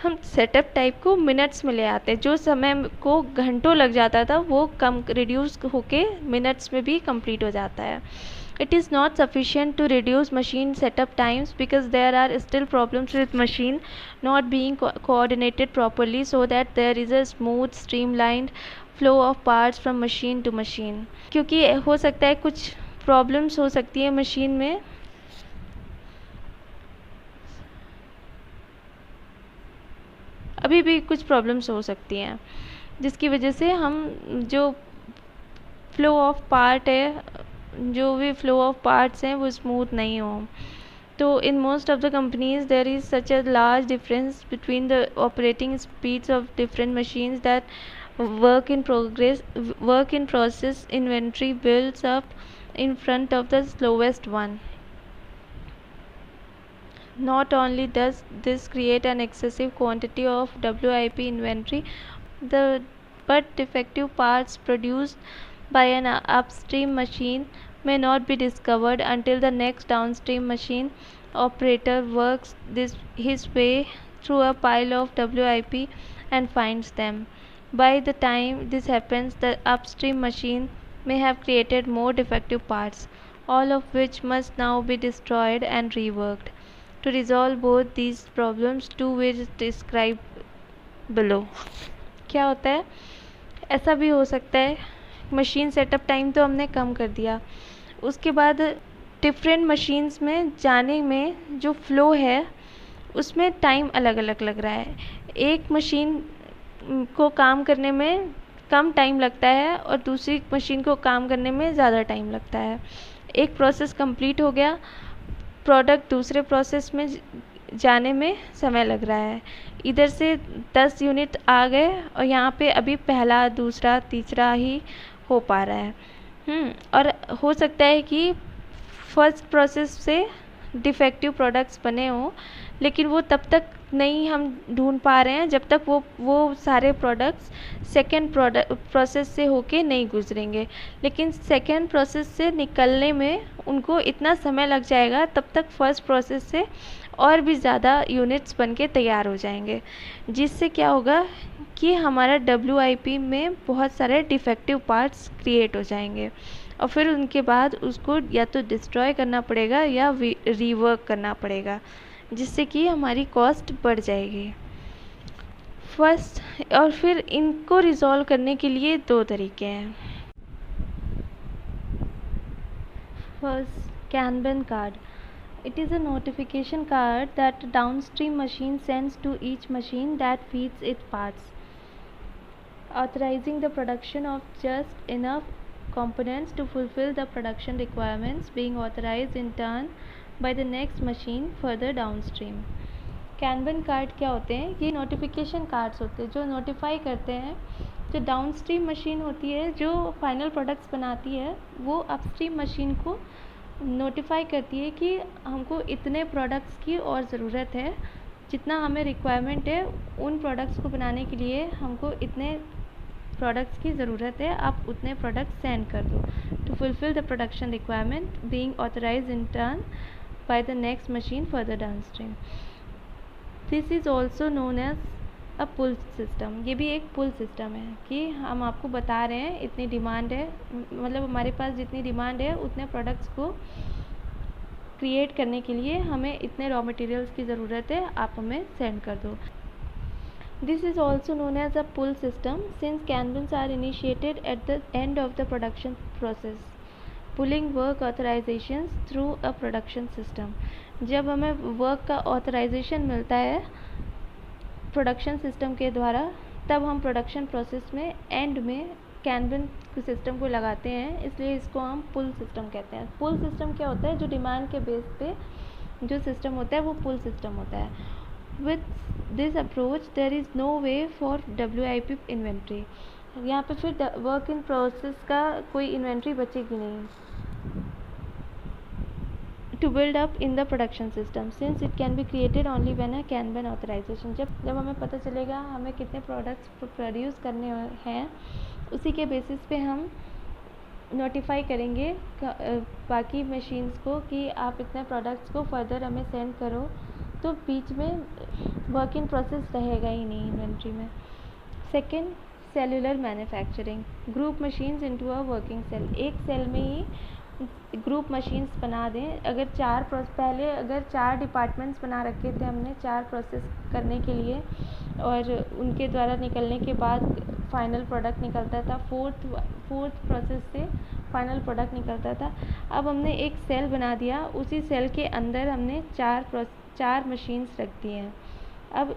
हम सेटअप टाइप को मिनट्स में ले आते हैं। जो समय को घंटों लग जाता था वो कम रिड्यूस होके मिनट्स में भी कंप्लीट हो जाता है। It is not sufficient to reduce machine setup times because there are still problems with machine not being coordinated properly so that there is a smooth streamlined flow of parts from machine to machine. क्योंकि हो सकता है कुछ problems हो सकती है machine में, अभी भी कुछ प्रॉब्लम्स हो सकती हैं जिसकी वजह से हम जो फ्लो ऑफ पार्ट है, जो भी फ्लो ऑफ पार्ट्स हैं वो स्मूथ नहीं हो। तो in most of the companies there is such a large difference between the operating speeds of different machines that work in process inventory builds up in front of the slowest one. Not only does this create an excessive quantity of WIP inventory, but defective parts produced by an upstream machine may not be discovered until the next downstream machine operator works his way through a pile of WIP and finds them. By the time this happens, the upstream machine may have created more defective parts, all of which must now be destroyed and reworked. To resolve both these problems, two ways described below. क्या होता है, ऐसा भी हो सकता है machine setup time तो हमने कम कर दिया, उसके बाद डिफरेंट मशीन्स में जाने में जो फ़्लो है उसमें टाइम अलग अलग लग रहा है। एक मशीन को काम करने में कम टाइम लगता है और दूसरी मशीन को काम करने में ज़्यादा टाइम लगता है। एक प्रोसेस कंप्लीट हो गया, प्रोडक्ट दूसरे प्रोसेस में जाने में समय लग रहा है। इधर से 10 यूनिट आ गए और यहाँ पे अभी पहला दूसरा तीसरा ही हो पा रहा है। और हो सकता है कि फर्स्ट प्रोसेस से डिफेक्टिव प्रोडक्ट्स बने हों, लेकिन वो तब तक नहीं हम ढूंढ पा रहे हैं जब तक वो सारे प्रोडक्ट्स सेकेंड प्रोसेस से होके नहीं गुजरेंगे। लेकिन सेकेंड प्रोसेस से निकलने में उनको इतना समय लग जाएगा, तब तक फर्स्ट प्रोसेस से और भी ज़्यादा यूनिट्स बनके तैयार हो जाएंगे, जिससे क्या होगा कि हमारा WIP में बहुत सारे डिफेक्टिव पार्ट्स क्रिएट हो जाएंगे और फिर उनके बाद उसको या तो डिस्ट्रॉय करना पड़ेगा या रीवर्क करना पड़ेगा, जिससे कि हमारी कॉस्ट बढ़ जाएगी। फर्स्ट और फिर इनको रिज़ॉल्व करने के लिए दो तरीके हैं। First, Kanban card. It is a notification card that a downstream machine sends to each machine that feeds it parts, authorizing the production of just enough components to fulfill the production requirements, being authorized in turn by the next machine further downstream. Kanban card क्या होते हैं? ये notification cards होते हैं जो notify करते हैं। जो डाउनस्ट्रीम मशीन होती है जो फाइनल प्रोडक्ट्स बनाती है, वो अपस्ट्रीम मशीन को नोटिफाई करती है कि हमको इतने प्रोडक्ट्स की और ज़रूरत है, जितना हमें रिक्वायरमेंट है उन प्रोडक्ट्स को बनाने के लिए हमको इतने प्रोडक्ट्स की ज़रूरत है, आप उतने प्रोडक्ट्स सेंड कर दो। To fulfill the production requirement being authorized in turn by the next machine further downstream. This is also known as a pull system. ये भी एक पुल सिस्टम है कि हम आपको बता रहे हैं इतनी डिमांड है, मतलब हमारे पास जितनी डिमांड है उतने प्रोडक्ट्स को क्रिएट करने के लिए हमें इतने रॉ मटेरियल्स की ज़रूरत है, आप हमें सेंड कर दो। This is also known as a pull system since Kanbans are initiated at the end of the production process, pulling work authorizations through a production system. जब हमें वर्क का ऑथराइजेशन मिलता है प्रोडक्शन सिस्टम के द्वारा, तब हम प्रोडक्शन प्रोसेस में एंड में कैनबन सिस्टम को लगाते हैं, इसलिए इसको हम पुल सिस्टम कहते हैं। पुल सिस्टम क्या होता है? जो डिमांड के बेस पे जो सिस्टम होता है वो पुल सिस्टम होता है। With this approach there is no way for WIP inventory. यहाँ पे फिर वर्क इन प्रोसेस का कोई इन्वेंट्री बचेगी नहीं to build up in the production system, since it can be created only when a Kanban authorization। जब हमें पता चलेगा हमें कितने प्रोडक्ट्स प्रोड्यूस करने हैं, उसी के बेसिस पे हम नोटिफाई करेंगे बाकी मशीन्स को कि आप इतने प्रोडक्ट्स को फर्दर हमें सेंड करो, तो बीच में वर्क इन प्रोसेस रहेगा ही नहीं इन्वेंट्री में। Second, cellular manufacturing, group machines into a working cell. एक सेल में ही ग्रुप मशीन्स बना दें। पहले अगर 4 डिपार्टमेंट्स बना रखे थे हमने 4 प्रोसेस करने के लिए, और उनके द्वारा निकलने के बाद फाइनल प्रोडक्ट निकलता था, फोर्थ प्रोसेस से फाइनल प्रोडक्ट निकलता था। अब हमने एक सेल बना दिया, उसी सेल के अंदर हमने 4 मशीन्स रख दी हैं। अब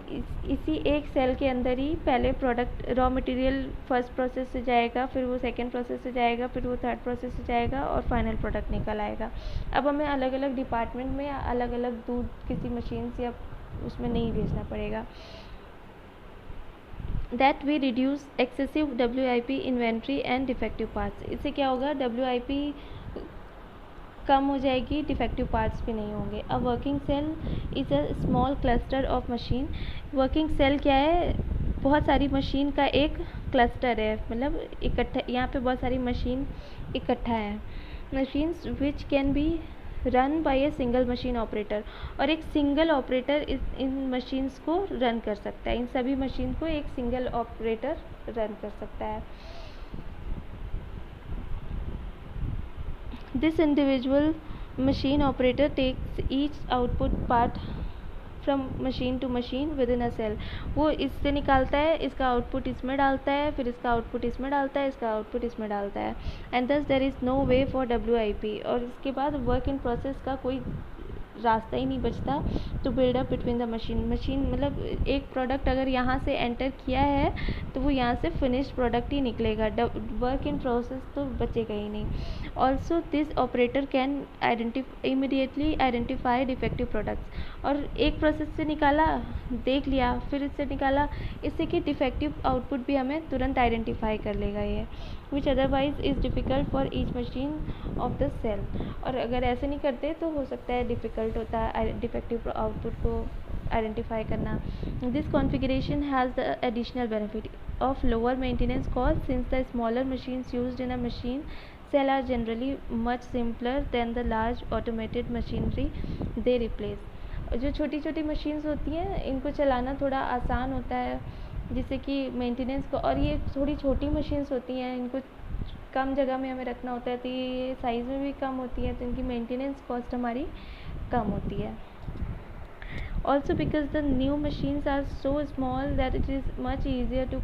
इसी एक सेल के अंदर ही पहले product raw material first process से जाएगा, फिर वो सेकंड प्रोसेस से जाएगा, फिर वो थर्ड प्रोसेस से जाएगा और फाइनल प्रोडक्ट निकल आएगा। अब हमें अलग अलग डिपार्टमेंट में अलग अलग दूध किसी मशीन से अब उसमें नहीं भेजना पड़ेगा। That we reduce excessive WIP inventory and defective parts. इससे क्या होगा? WIP कम हो जाएगी, डिफेक्टिव पार्ट्स भी नहीं होंगे। A working cell is a small cluster of machine. Working cell क्या है? बहुत सारी मशीन का एक क्लस्टर है, मतलब इकट्ठा, यहाँ पे बहुत सारी मशीन इकट्ठा है। Machines which can be run by a single machine operator, और एक सिंगल ऑपरेटर इन मशीन्स को रन कर सकता है। इन सभी मशीन को एक सिंगल ऑपरेटर रन कर सकता है। This individual machine operator takes each output part from machine to machine within a cell। वो इससे निकालता है, इसका आउटपुट इसमें डालता है, फिर इसका आउटपुट इसमें डालता है, इसका आउटपुट इसमें डालता है। And thus there is no way for WIP। और इसके बाद वर्क इन प्रोसेस का कोई रास्ता ही नहीं बचता to build up between the machine. मतलब एक प्रोडक्ट अगर यहाँ से एंटर किया है तो वो यहाँ से फिनिश्ड प्रोडक्ट ही निकलेगा, वर्क इन प्रोसेस तो बचेगा ही नहीं। Also this operator can immediately identify defective products. और एक प्रोसेस से निकाला, देख लिया, फिर इससे निकाला, इससे कि डिफेक्टिव आउटपुट भी हमें तुरंत आइडेंटिफाई कर लेगा ये, which otherwise is difficult for each machine of the cell. और अगर ऐसे नहीं करते तो हो सकता है डिफ़िकल्ट होता है डिफेक्टिव आउटपुट को आइडेंटिफाई करना। This configuration has the additional benefit of lower maintenance cost, since the smaller machines used in a machine cell are generally much simpler than the large automated machinery they replace. जो छोटी छोटी machines होती हैं इनको चलाना थोड़ा आसान होता है, जिससे कि मेंटेनेंस को, और ये थोड़ी छोटी मशीन्स होती हैं, इनको कम जगह में हमें रखना होता है, तो ये साइज़ में भी कम होती है, तो इनकी मेंटेनेंस कॉस्ट हमारी कम होती है। Also because the new machines are so small that it is much easier to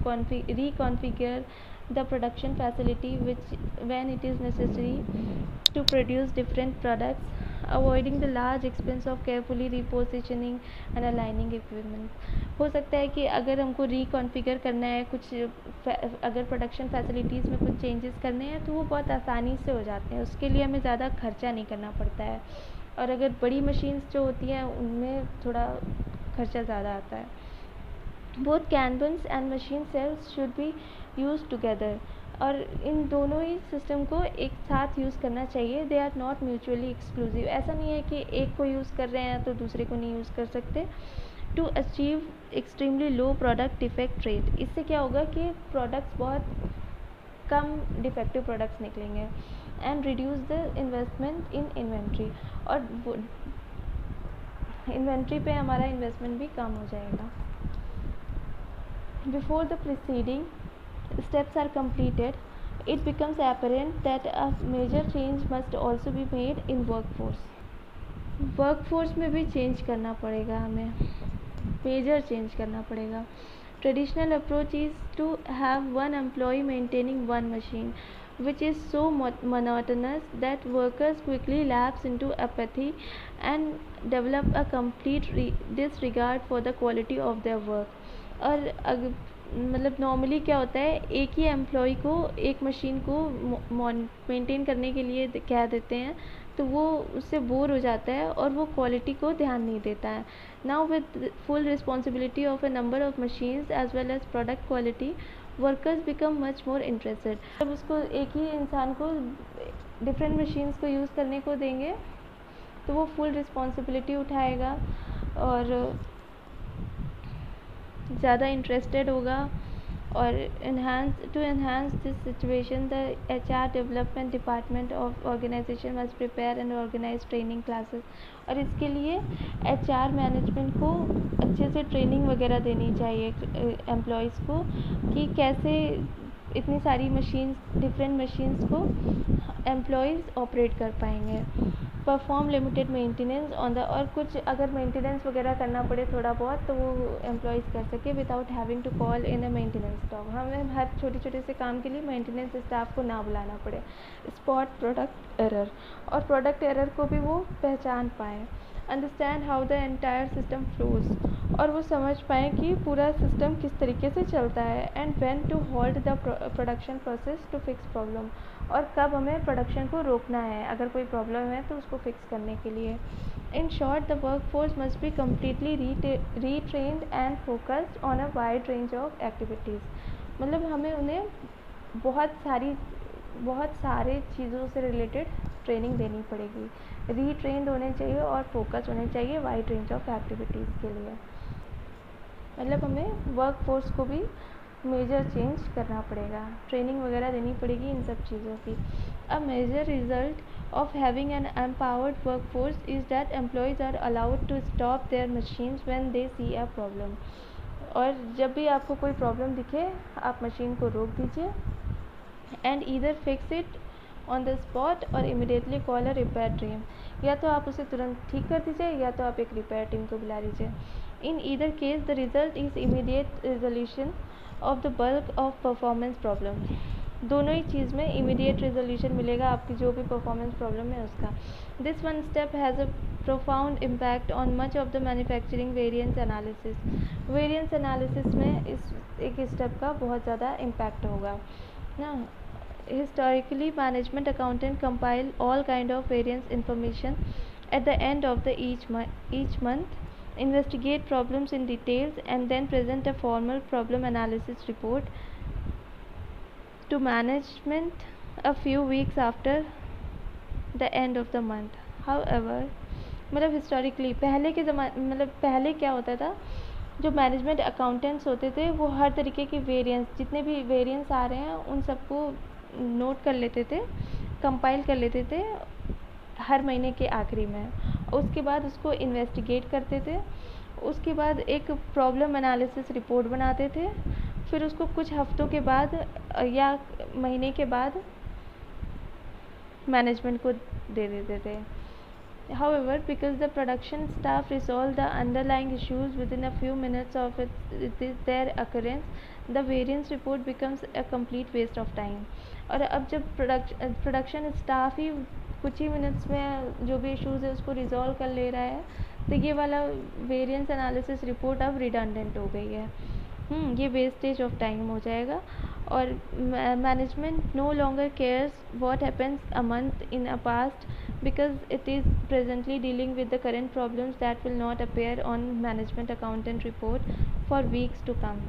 reconfigure the production facility when it is necessary to produce different products, avoiding the large expense of carefully repositioning and aligning equipment। हो सकता है कि अगर हमको reconfigure करना है कुछ, अगर प्रोडक्शन फैसिलिटीज़ में कुछ चेंजेस करने हैं तो वो बहुत आसानी से हो जाते हैं, उसके लिए हमें ज़्यादा खर्चा नहीं करना पड़ता है। और अगर बड़ी मशीन्स जो होती हैं उनमें थोड़ा खर्चा ज़्यादा आता है। Both kanbans and machine cells should be use together. और इन दोनों ही सिस्टम को एक साथ यूज़ करना चाहिए। They are not mutually exclusive. ऐसा नहीं है कि एक को यूज़ कर रहे हैं तो दूसरे को नहीं यूज़ कर सकते। To achieve extremely low product defect rate. इससे क्या होगा कि प्रोडक्ट्स बहुत कम डिफेक्टिव प्रोडक्ट्स निकलेंगे। And reduce the investment in inventory. और इन्वेंट्री पे हमारा इन्वेस्टमेंट भी कम हो जाएगा। Before the preceding steps are completed, it becomes apparent that a major change must also be made in workforce। Workforce में भी चेंज करना पड़ेगा, हमें मेजर चेंज करना पड़ेगा। Traditional approach is to have one employ maintaining one machine, which is so monotonous that workers quickly lapse into apathy and develop a complete disregard for the quality of their work। और मतलब normally क्या होता है, एक ही employ को एक machine को maintain करने के लिए कह देते हैं, तो वो उससे बोर हो जाता है और वो क्वालिटी को ध्यान नहीं देता है. Now with full responsibility of a number of machines as well as product quality, workers become much more interested. जब उसको एक ही इंसान को डिफरेंट मशीन्स को यूज़ करने को देंगे तो वो फुल रिस्पॉन्सिबिलिटी उठाएगा और ज़्यादा इंटरेस्टेड होगा. और to enhance this situation the HR development department of organization must prepare and organize training classes. और इसके लिए HR मैनेजमेंट को अच्छे से ट्रेनिंग वगैरह देनी चाहिए एम्प्लॉयज़ को कि कैसे इतनी सारी मशीन्स, डिफरेंट मशीन्स को एम्प्लॉयज़ ऑपरेट कर पाएंगे. Perform limited maintenance on the, और कुछ अगर मेंटेनेंस वगैरह करना पड़े थोड़ा बहुत तो वो एम्प्लॉयज़ कर सके without having to call in a maintenance staff. हमें हर छोटे छोटे से काम के लिए मेंटेनेंस स्टाफ को ना बुलाना पड़े. स्पॉट प्रोडक्ट एरर, और प्रोडक्ट एरर को भी वो पहचान पाएँ. Understand how the entire system flows, और वो समझ पाएँ कि पूरा सिस्टम किस तरीके से चलता है. And when to halt the production process to fix problem, और कब हमें प्रोडक्शन को रोकना है अगर कोई प्रॉब्लम है तो उसको फिक्स करने के लिए. In short the work force must be completely retrained and focused on a wide range of activities. मतलब हमें उन्हें बहुत सारे चीज़ों से रिलेटेड ट्रेनिंग देनी पड़ेगी. रीट्रेंड होने चाहिए और फोकस होने चाहिए वाइड रेंज ऑफ एक्टिविटीज़ के लिए. मतलब हमें वर्क फोर्स को भी मेजर चेंज करना पड़ेगा, ट्रेनिंग वगैरह देनी पड़ेगी इन सब चीज़ों की. A major result of having an empowered work force is that employees are allowed to stop their machines when they see a problem. और जब भी आपको कोई प्रॉब्लम दिखे आप मशीन को रोक दीजिए and either fix it on the spot और इमिडिएटली कॉल अ रिपेयर टीम. या तो आप उसे तुरंत ठीक कर दीजिए या तो आप एक रिपेयर टीम को बुला लीजिए. In either case the result is immediate resolution of the bulk of performance problem. दोनों ही चीज़ में इमीडिएट रिजोल्यूशन मिलेगा आपकी जो भी परफॉर्मेंस प्रॉब्लम है उसका. This one step has a profound impact on much of the manufacturing variance analysis. Variance analysis में इस एक स्टेप का बहुत ज़्यादा इम्पैक्ट होगा ना. Historically, management accountant compile all kind of variance information at the end of the each month, investigate problems in details, and then present a formal problem analysis report to management a few weeks after the end of the month. However, मतलब historically पहले क्या होता था, जो management accountants होते थे वो हर तरीके के वेरिएंस, जितने भी वेरिएंस आ रहे हैं उन सबको नोट कर लेते थे, कंपाइल कर लेते थे हर महीने के आखिरी में. उसके बाद उसको इन्वेस्टिगेट करते थे. उसके बाद एक प्रॉब्लम एनालिसिस रिपोर्ट बनाते थे. फिर उसको कुछ हफ्तों के बाद या महीने के बाद मैनेजमेंट को दे देते थे. However, because the production staff resolve the underlying issues within a few minutes of their occurrence, the variance report becomes a complete waste of time. और अब जब प्रोडक्शन स्टाफ ही कुछ ही मिनट्स में जो भी इश्यूज़ है उसको रिजॉल्व कर ले रहा है तो ये वाला वेरिएंस एनालिसिस रिपोर्ट अब रिडंडेंट हो गई है. ये वेस्टेज ऑफ टाइम हो जाएगा. और management no longer cares what happens a month in a past because it is presently dealing with the current problems that will not appear on management accountant report for weeks to come.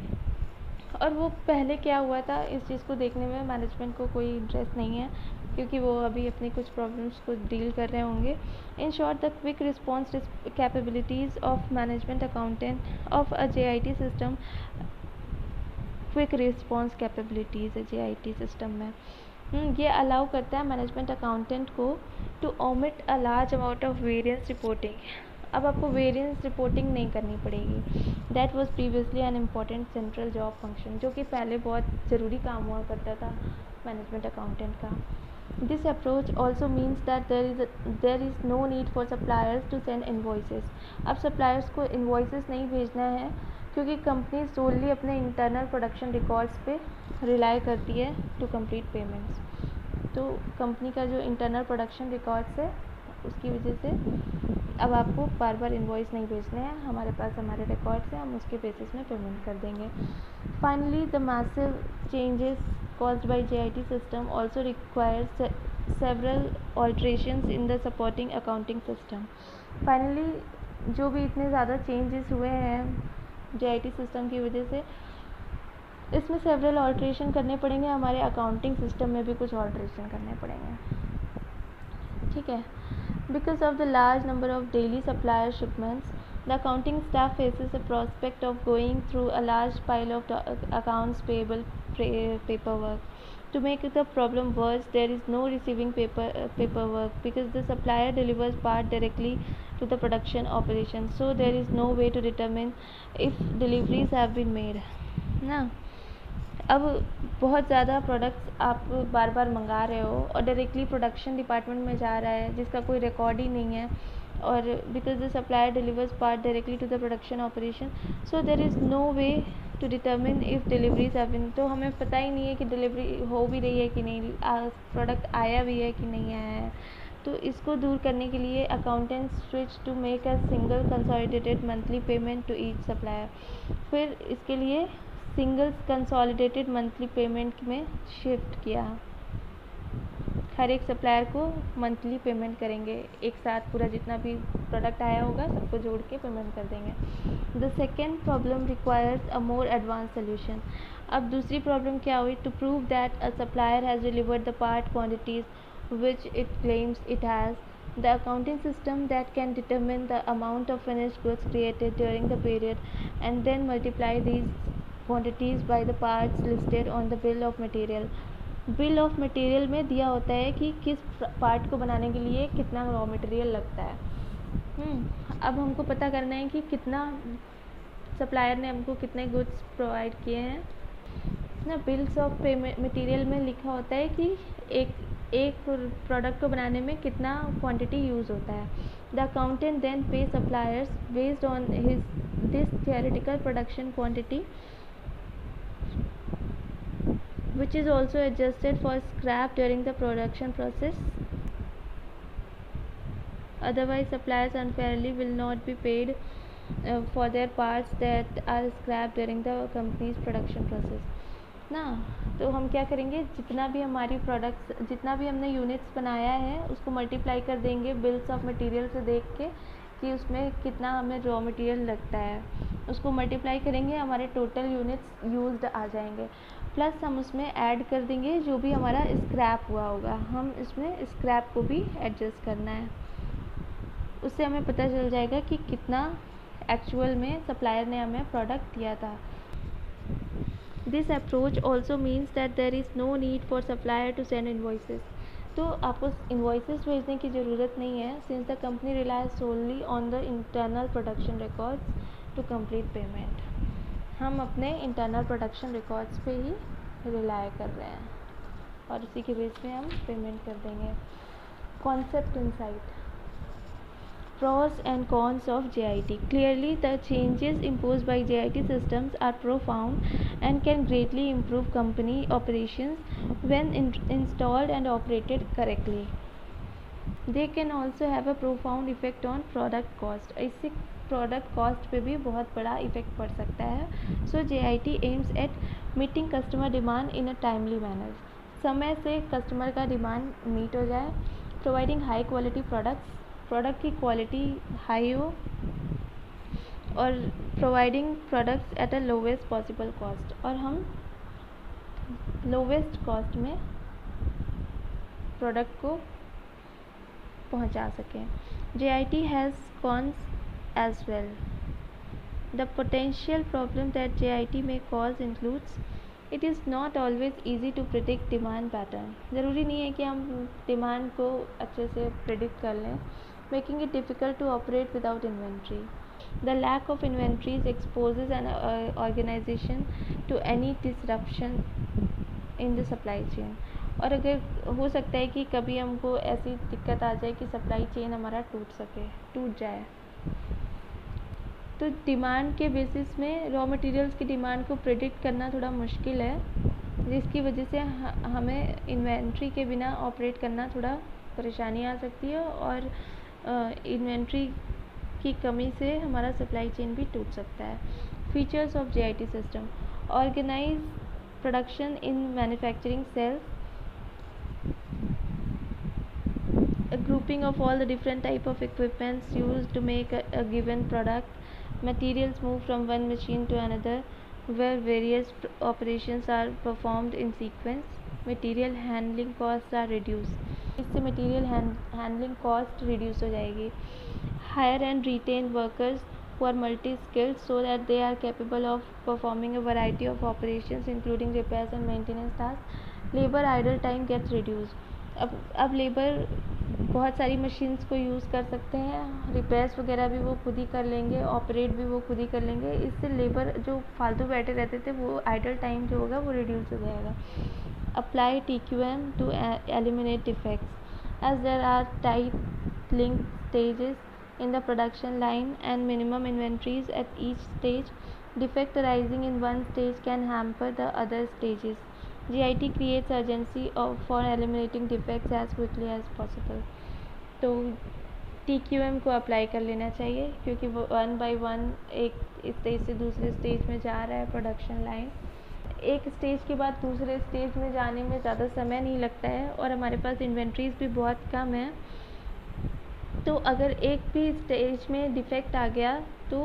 और वो पहले क्या हुआ था इस चीज़ को देखने में मैनेजमेंट को कोई इंटरेस्ट नहीं है क्योंकि वो अभी अपनी कुछ प्रॉब्लम्स को डील कर रहे होंगे. In short the quick response capabilities of management accountant of a JIT system, quick response capabilities है JIT सिस्टम में. ये अलाउ करता है मैनेजमेंट अकाउंटेंट को to omit a large amount of variance reporting. अब आपको वेरिएंस रिपोर्टिंग नहीं करनी पड़ेगी. That was previously an important central job function, जो कि पहले बहुत ज़रूरी काम हुआ करता था मैनेजमेंट अकाउंटेंट का. This approach also means that there is no need for suppliers to send invoices. अब सप्लायर्स को इन्वॉइसेस नहीं भेजना है क्योंकि कंपनी सोलली अपने इंटरनल प्रोडक्शन रिकॉर्ड्स पे रिलाई करती है टू कंप्लीट पेमेंट्स. तो कंपनी का जो इंटरनल प्रोडक्शन रिकॉर्ड्स है उसकी वजह से अब आपको बार बार इन्वॉइस नहीं भेजने हैं, हमारे पास हमारे रिकॉर्ड्स हैं, हम उसके बेसिस में पेमेंट कर देंगे. Finally the massive changes caused by JIT system also requires several alterations in the supporting accounting system. Finally जो भी इतने ज़्यादा चेंजेस हुए हैं JIT सिस्टम की वजह से, इसमें सेवरल ऑल्ट्रेशन करने पड़ेंगे. हमारे अकाउंटिंग सिस्टम में भी कुछ ऑल्ट्रेशन करने पड़ेंगे. ठीक है. Because of the large number of daily supplier shipments, the accounting staff faces the prospect of going through a large pile of accounts payable paperwork. To make the problem worse, there is no receiving paperwork because the supplier delivers part directly to the production operation, so there is no way to determine if deliveries have been made. ना अब बहुत ज़्यादा products आप बार बार मंगा रहे हो और directly production department में जा रहा है जिसका कोई रिकॉर्ड ही नहीं है, और because the supplier delivers part directly to the production operation, so there is no way to determine if deliveries have been. तो हमें पता ही नहीं है कि डिलीवरी हो भी रही है कि नहीं, प्रोडक्ट आया भी है कि नहीं आया है. तो इसको दूर करने के लिए accountants switch to make a single consolidated monthly payment to each supplier. फिर इसके लिए सिंगल कंसोलिडेटेड मंथली पेमेंट में शिफ्ट किया. हर एक सप्लायर को मंथली पेमेंट करेंगे, एक साथ पूरा जितना भी प्रोडक्ट आया होगा सबको जोड़ के पेमेंट कर देंगे. The second problem requires a more advance solution. अब दूसरी प्रॉब्लम क्या हुई? To prove that a supplier has delivered the part quantities which it claims it has, the accounting system that can determine the amount of finished goods created during the period and then multiply these quantities by the parts listed on the bill of material. Bill of material में दिया होता है कि किस part को बनाने के लिए कितना रॉ मटेरियल लगता है. अब हमको पता करना है कि कितना सप्लायर ने हमको कितने गुड्स प्रोवाइड किए हैं ना. बिल्स ऑफ मटेरियल में लिखा होता है कि एक प्रोडक्ट को बनाने में कितना क्वांटिटी यूज़ होता है. द अकाउंटेंट देन पे suppliers based on this theoretical production quantity which is also adjusted for scrap during the production process. Otherwise suppliers unfairly will not be paid for their parts that are scrapped during the company's production process. ना तो हम क्या करेंगे, जितना भी हमारी products, जितना भी हमने यूनिट्स बनाया है उसको मल्टीप्लाई कर देंगे बिल्स ऑफ मटेरियल से देख के कि उसमें कितना हमें रॉ मटेरियल लगता है. उसको मल्टीप्लाई करेंगे, हमारे टोटल यूनिट्स यूज्ड आ जाएंगे, प्लस हम उसमें ऐड कर देंगे जो भी हमारा स्क्रैप हुआ होगा. हम इसमें स्क्रैप को भी एडजस्ट करना है. उससे हमें पता चल जाएगा कि कितना एक्चुअल में सप्लायर ने हमें प्रोडक्ट दिया था. This approach also means that there is no need for supplier to send invoices. तो आपको इन्वॉइसेस भेजने की ज़रूरत नहीं है, since the company relies solely on the internal production records to complete payment. हम अपने इंटरनल प्रोडक्शन रिकॉर्ड्स पे ही रिलाय कर रहे हैं और उसी के बेस पे हम पेमेंट कर देंगे. Concept insight. Pros and cons of JIT. Clearly, the changes imposed by JIT systems are profound and can greatly improve company operations when installed and operated correctly. They can also have a profound effect on product cost. इससे product cost पे भी बहुत बड़ा effect पड़ सकता है. सो JIT aims at meeting customer demand in a timely manner. समय से कस्टमर का डिमांड मीट हो जाए. Providing high quality products, product की क्वालिटी हाई हो, और providing products at a lowest possible cost, और हम लोवेस्ट कॉस्ट में प्रोडक्ट को पहुंचा सकें. JIT has cons as well. The potential problem that JIT may cause includes, it is not always easy to predict demand pattern. ज़रूरी नहीं है कि हम डिमांड को अच्छे से प्रिडिक्ट कर लें. Making it difficult to operate without inventory. The lack of inventories exposes an organization to any disruption in the supply chain. और अगर हो सकता है कि कभी हमको ऐसी दिक्कत आ जाए कि सप्लाई चेन हमारा टूट जाए. तो डिमांड के बेसिस में रॉ मटेरियल्स की डिमांड को प्रेडिक्ट करना थोड़ा मुश्किल है, जिसकी वजह से हमें इन्वेंट्री के बिना ऑपरेट करना थोड़ा परेशानी आ सकती है, और इन्वेंट्री की कमी से हमारा सप्लाई चेन भी टूट सकता है। Features of JIT system: organize production in manufacturing cells, a grouping of all the different type of equipments used to make a given product. Materials move from one machine to another where various operations are performed in sequence. Material handling costs are reduced. इससे material handling cost reduce हो जाएगी. Hire and retain workers who are multi-skilled so that they are capable of performing a variety of operations including repairs and maintenance tasks. Labor idle time gets reduced. अब labour बहुत सारी machines को use कर सकते हैं, repairs वगैरह भी वो खुद ही कर लेंगे, ऑपरेट भी वो खुद ही कर लेंगे। इससे लेबर जो फालतू बैठे रहते थे वो आइडल टाइम जो होगा वो रिड्यूस हो जाएगा। Apply TQM to eliminate defects as there are tight link stages in the production line and minimum inventories at each stage. Defect arising in one stage can hamper the other stages. JIT creates urgency for eliminating defects as quickly as possible. तो TQM को apply कर लेना चाहिए क्योंकि वो 1 by 1 एक stage से दूसरे स्टेज में जा रहा है प्रोडक्शन लाइन। एक स्टेज के बाद दूसरे स्टेज में जाने में ज़्यादा समय नहीं लगता है और हमारे पास इन्वेंट्रीज भी बहुत कम है। तो अगर एक भी स्टेज में डिफेक्ट आ गया तो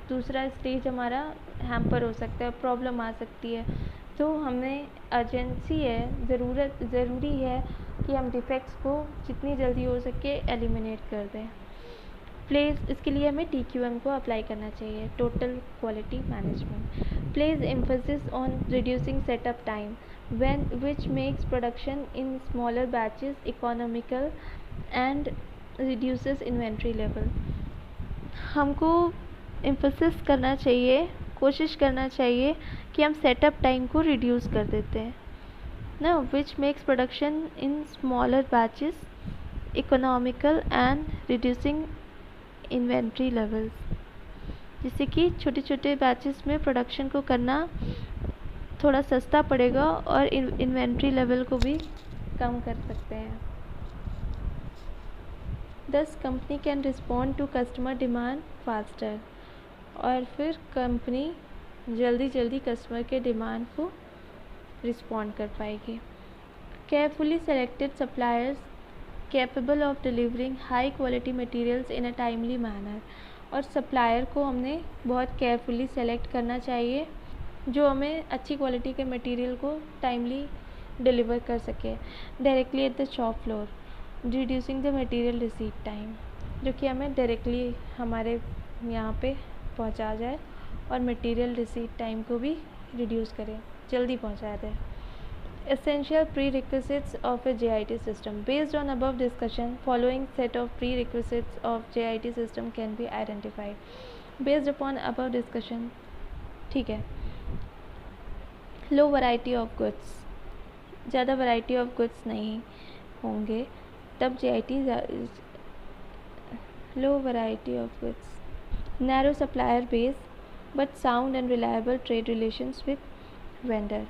दूसरा स्टेज हमारा हैम्पर हो सकता है, प्रॉब्लम आ सकती है। तो हमें अर्जेंसी है, ज़रूरी है कि हम डिफेक्ट्स को जितनी जल्दी हो सके एलिमिनेट कर दें। प्लेस इसके लिए हमें TQM को अप्लाई करना चाहिए, total quality management. Place emphasis on reducing setup time which makes production in smaller batches economical and reduces inventory level. हमको एम्फेसिस करना चाहिए, कोशिश करना चाहिए कि हम सेटअप टाइम को रिड्यूस कर देते हैं ना, which makes production in smaller batches economical and reducing inventory levels, जिससे कि छोटे छोटे बैचेस में प्रोडक्शन को करना थोड़ा सस्ता पड़ेगा और इन्वेंट्री लेवल को भी कम कर सकते हैं। Thus company can respond to customer demand faster, और फिर कंपनी जल्दी कस्टमर के डिमांड को रिस्पॉन्ड कर पाएगी। Carefully selected suppliers capable of delivering high quality materials in a timely manner, और सप्लायर को हमने बहुत केयरफुली सेलेक्ट करना चाहिए जो हमें अच्छी क्वालिटी के मटेरियल को टाइमली डिलीवर कर सके। Directly at the shop floor reducing the material receipt time, जो कि हमें डायरेक्टली हमारे यहाँ पे पहुँचा जाए और मटेरियल रिसीट टाइम को भी रिड्यूस करें, जल्दी पहुँचा दें। Essential prerequisites of a JIT system. Based on above discussion, following set of prerequisites of JIT system can be identified. Based upon above discussion, ठीक है। लो वैरायटी ऑफ गुड्स, ज़्यादा variety of goods नहीं होंगे तब JIT low variety of goods, narrow supplier base but sound and reliable trade relations with vendor.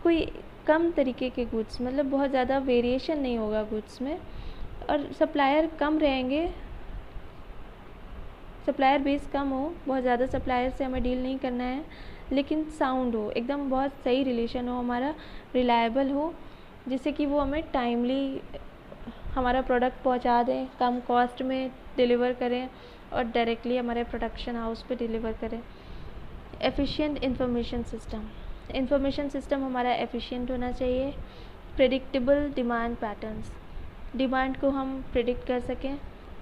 कोई कम तरीके के goods, मतलब बहुत ज़्यादा वेरिएशन नहीं होगा गुड्स में, और सप्लायर कम रहेंगे, सप्लायर बेस कम हो, बहुत ज़्यादा सप्लायर से हमें डील नहीं करना है, लेकिन साउंड हो, एकदम बहुत सही रिलेशन हो हमारा, रिलायबल हो, जिससे कि वो हमें टाइमली हमारा प्रोडक्ट पहुंचा दें, कम कॉस्ट में डिलीवर करें और डायरेक्टली हमारे प्रोडक्शन हाउस पे डिलीवर करें। Efficient information system, information system हमारा एफिशिएंट होना चाहिए। प्रेडिक्टेबल डिमांड पैटर्न्स, डिमांड को हम प्रिडिक्ट कर सकें।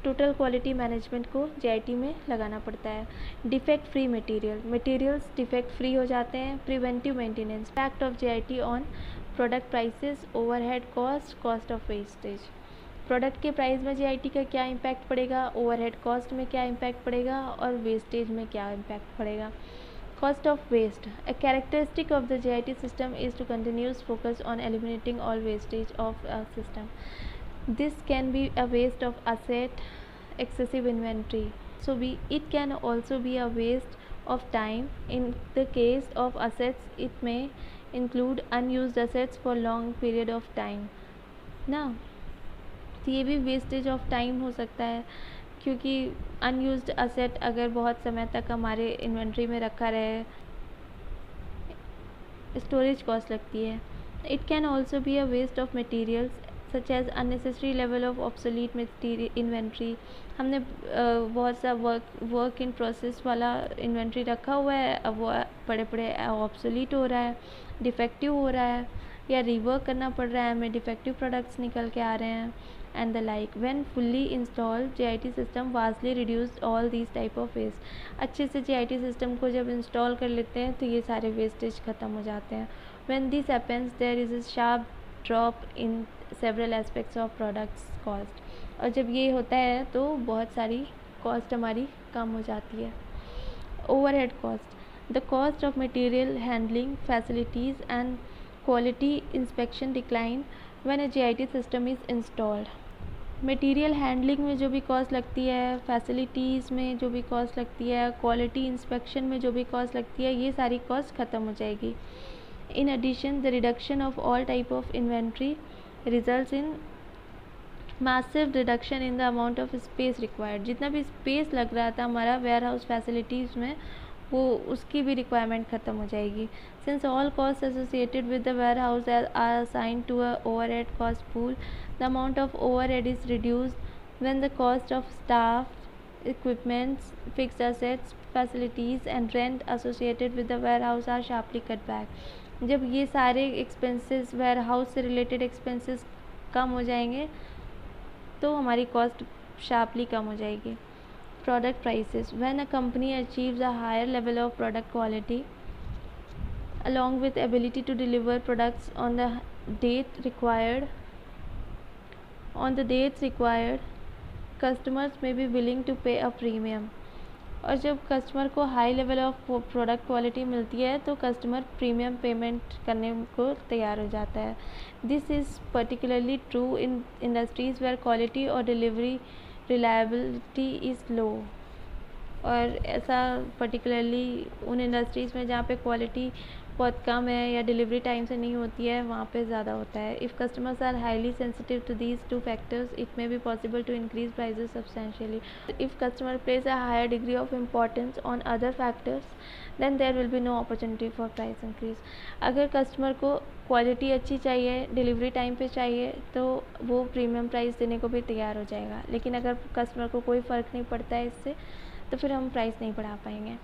टोटल क्वालिटी मैनेजमेंट को JIT में लगाना पड़ता है। Defect free materials defect free हो जाते हैं। Preventive maintenance, impact of JIT on product prices, overhead cost, cost of wastage. Product के प्राइस में JIT का क्या इम्पैक्ट पड़ेगा, ओवरहेड कॉस्ट में क्या इम्पैक्ट पड़ेगा और वेस्टेज में क्या इम्पैक्ट पड़ेगा। Cost of waste. A characteristic of the JIT system is to continuous focus on eliminating all wastage of a system. This can be a waste of asset, excessive inventory. It can also be a waste of time. In the case of assets, it may include unused assets for long period of time. Now, तो ये भी wastage of time हो सकता है, क्योंकि unused asset अगर बहुत समय तक हमारे इन्वेंट्री में रखा रहे, स्टोरेज कॉस्ट लगती है। It can also be a waste of materials such as unnecessary level of obsolete material inventory. हमने बहुत सा वर्क इन प्रोसेस वाला इन्वेंट्री रखा हुआ है, अब वो पड़े पड़े ऑब्सोलीट हो रहा है, डिफेक्टिव हो रहा है, या रिवर्क करना पड़ रहा है, हमें डिफेक्टिव प्रोडक्ट्स निकल के आ रहे हैं and the like. When fully installed, JIT system vastly reduced all these type of waste. अच्छे से JIT system को जब इंस्टॉल कर लेते हैं तो ये सारे वेस्टेज ख़त्म हो जाते हैं. When this happens, there is a sharp drop in several aspects of products cost. और जब ये होता है तो बहुत सारी कॉस्ट हमारी कम हो जाती है. Overhead cost. The cost of material handling, facilities and quality inspection decline when a JIT system is installed. Material handling में जो भी कॉस्ट लगती है, फैसिलिटीज़ में जो भी कॉस्ट लगती है, क्वालिटी इंस्पेक्शन में जो भी कॉस्ट लगती है, ये सारी कॉस्ट ख़त्म हो जाएगी. In addition the reduction of all type of inventory results in massive reduction in the amount of space required. जितना भी स्पेस लग रहा था हमारा वेयर हाउस फैसिलिटीज़ में, वो उसकी भी रिक्वायरमेंट ख़त्म हो जाएगी. Since all cost associated with the warehouse are assigned to a overhead cost pool, the amount of overhead is reduced when the cost of staff, equipments, fixed assets, facilities and rent associated with the warehouse are sharply cut back. जब ये सारे expenses, warehouse से related expenses कम हो जाएंगे तो हमारी cost sharply कम हो जाएगी. Product prices. When a company achieves a higher level of product quality along with ability to deliver products on the dates required, customers may be willing to pay a premium. और जब customer को high level of product quality मिलती है तो customer premium payment करने को तैयार हो जाता है. This is particularly true in industries where quality और डिलीवरी रिलायबिलिटी इज़ लो. और ऐसा पर्टिकुलरली उन इंडस्ट्रीज़ में जहाँ पे क्वालिटी बहुत कम है या डिलीवरी टाइम से नहीं होती है, वहाँ पे ज़्यादा होता है. If customers are highly sensitive to these two factors, it may be possible to increase prices substantially. If customer place a higher degree of importance on other factors, then there will be no opportunity for price increase. अगर customer को quality अच्छी चाहिए, delivery time पे चाहिए, तो वो premium price देने को भी तैयार हो जाएगा. लेकिन अगर कस्टमर को कोई फ़र्क नहीं पड़ता है इससे, तो फिर हम प्राइस नहीं बढ़ा पाएंगे.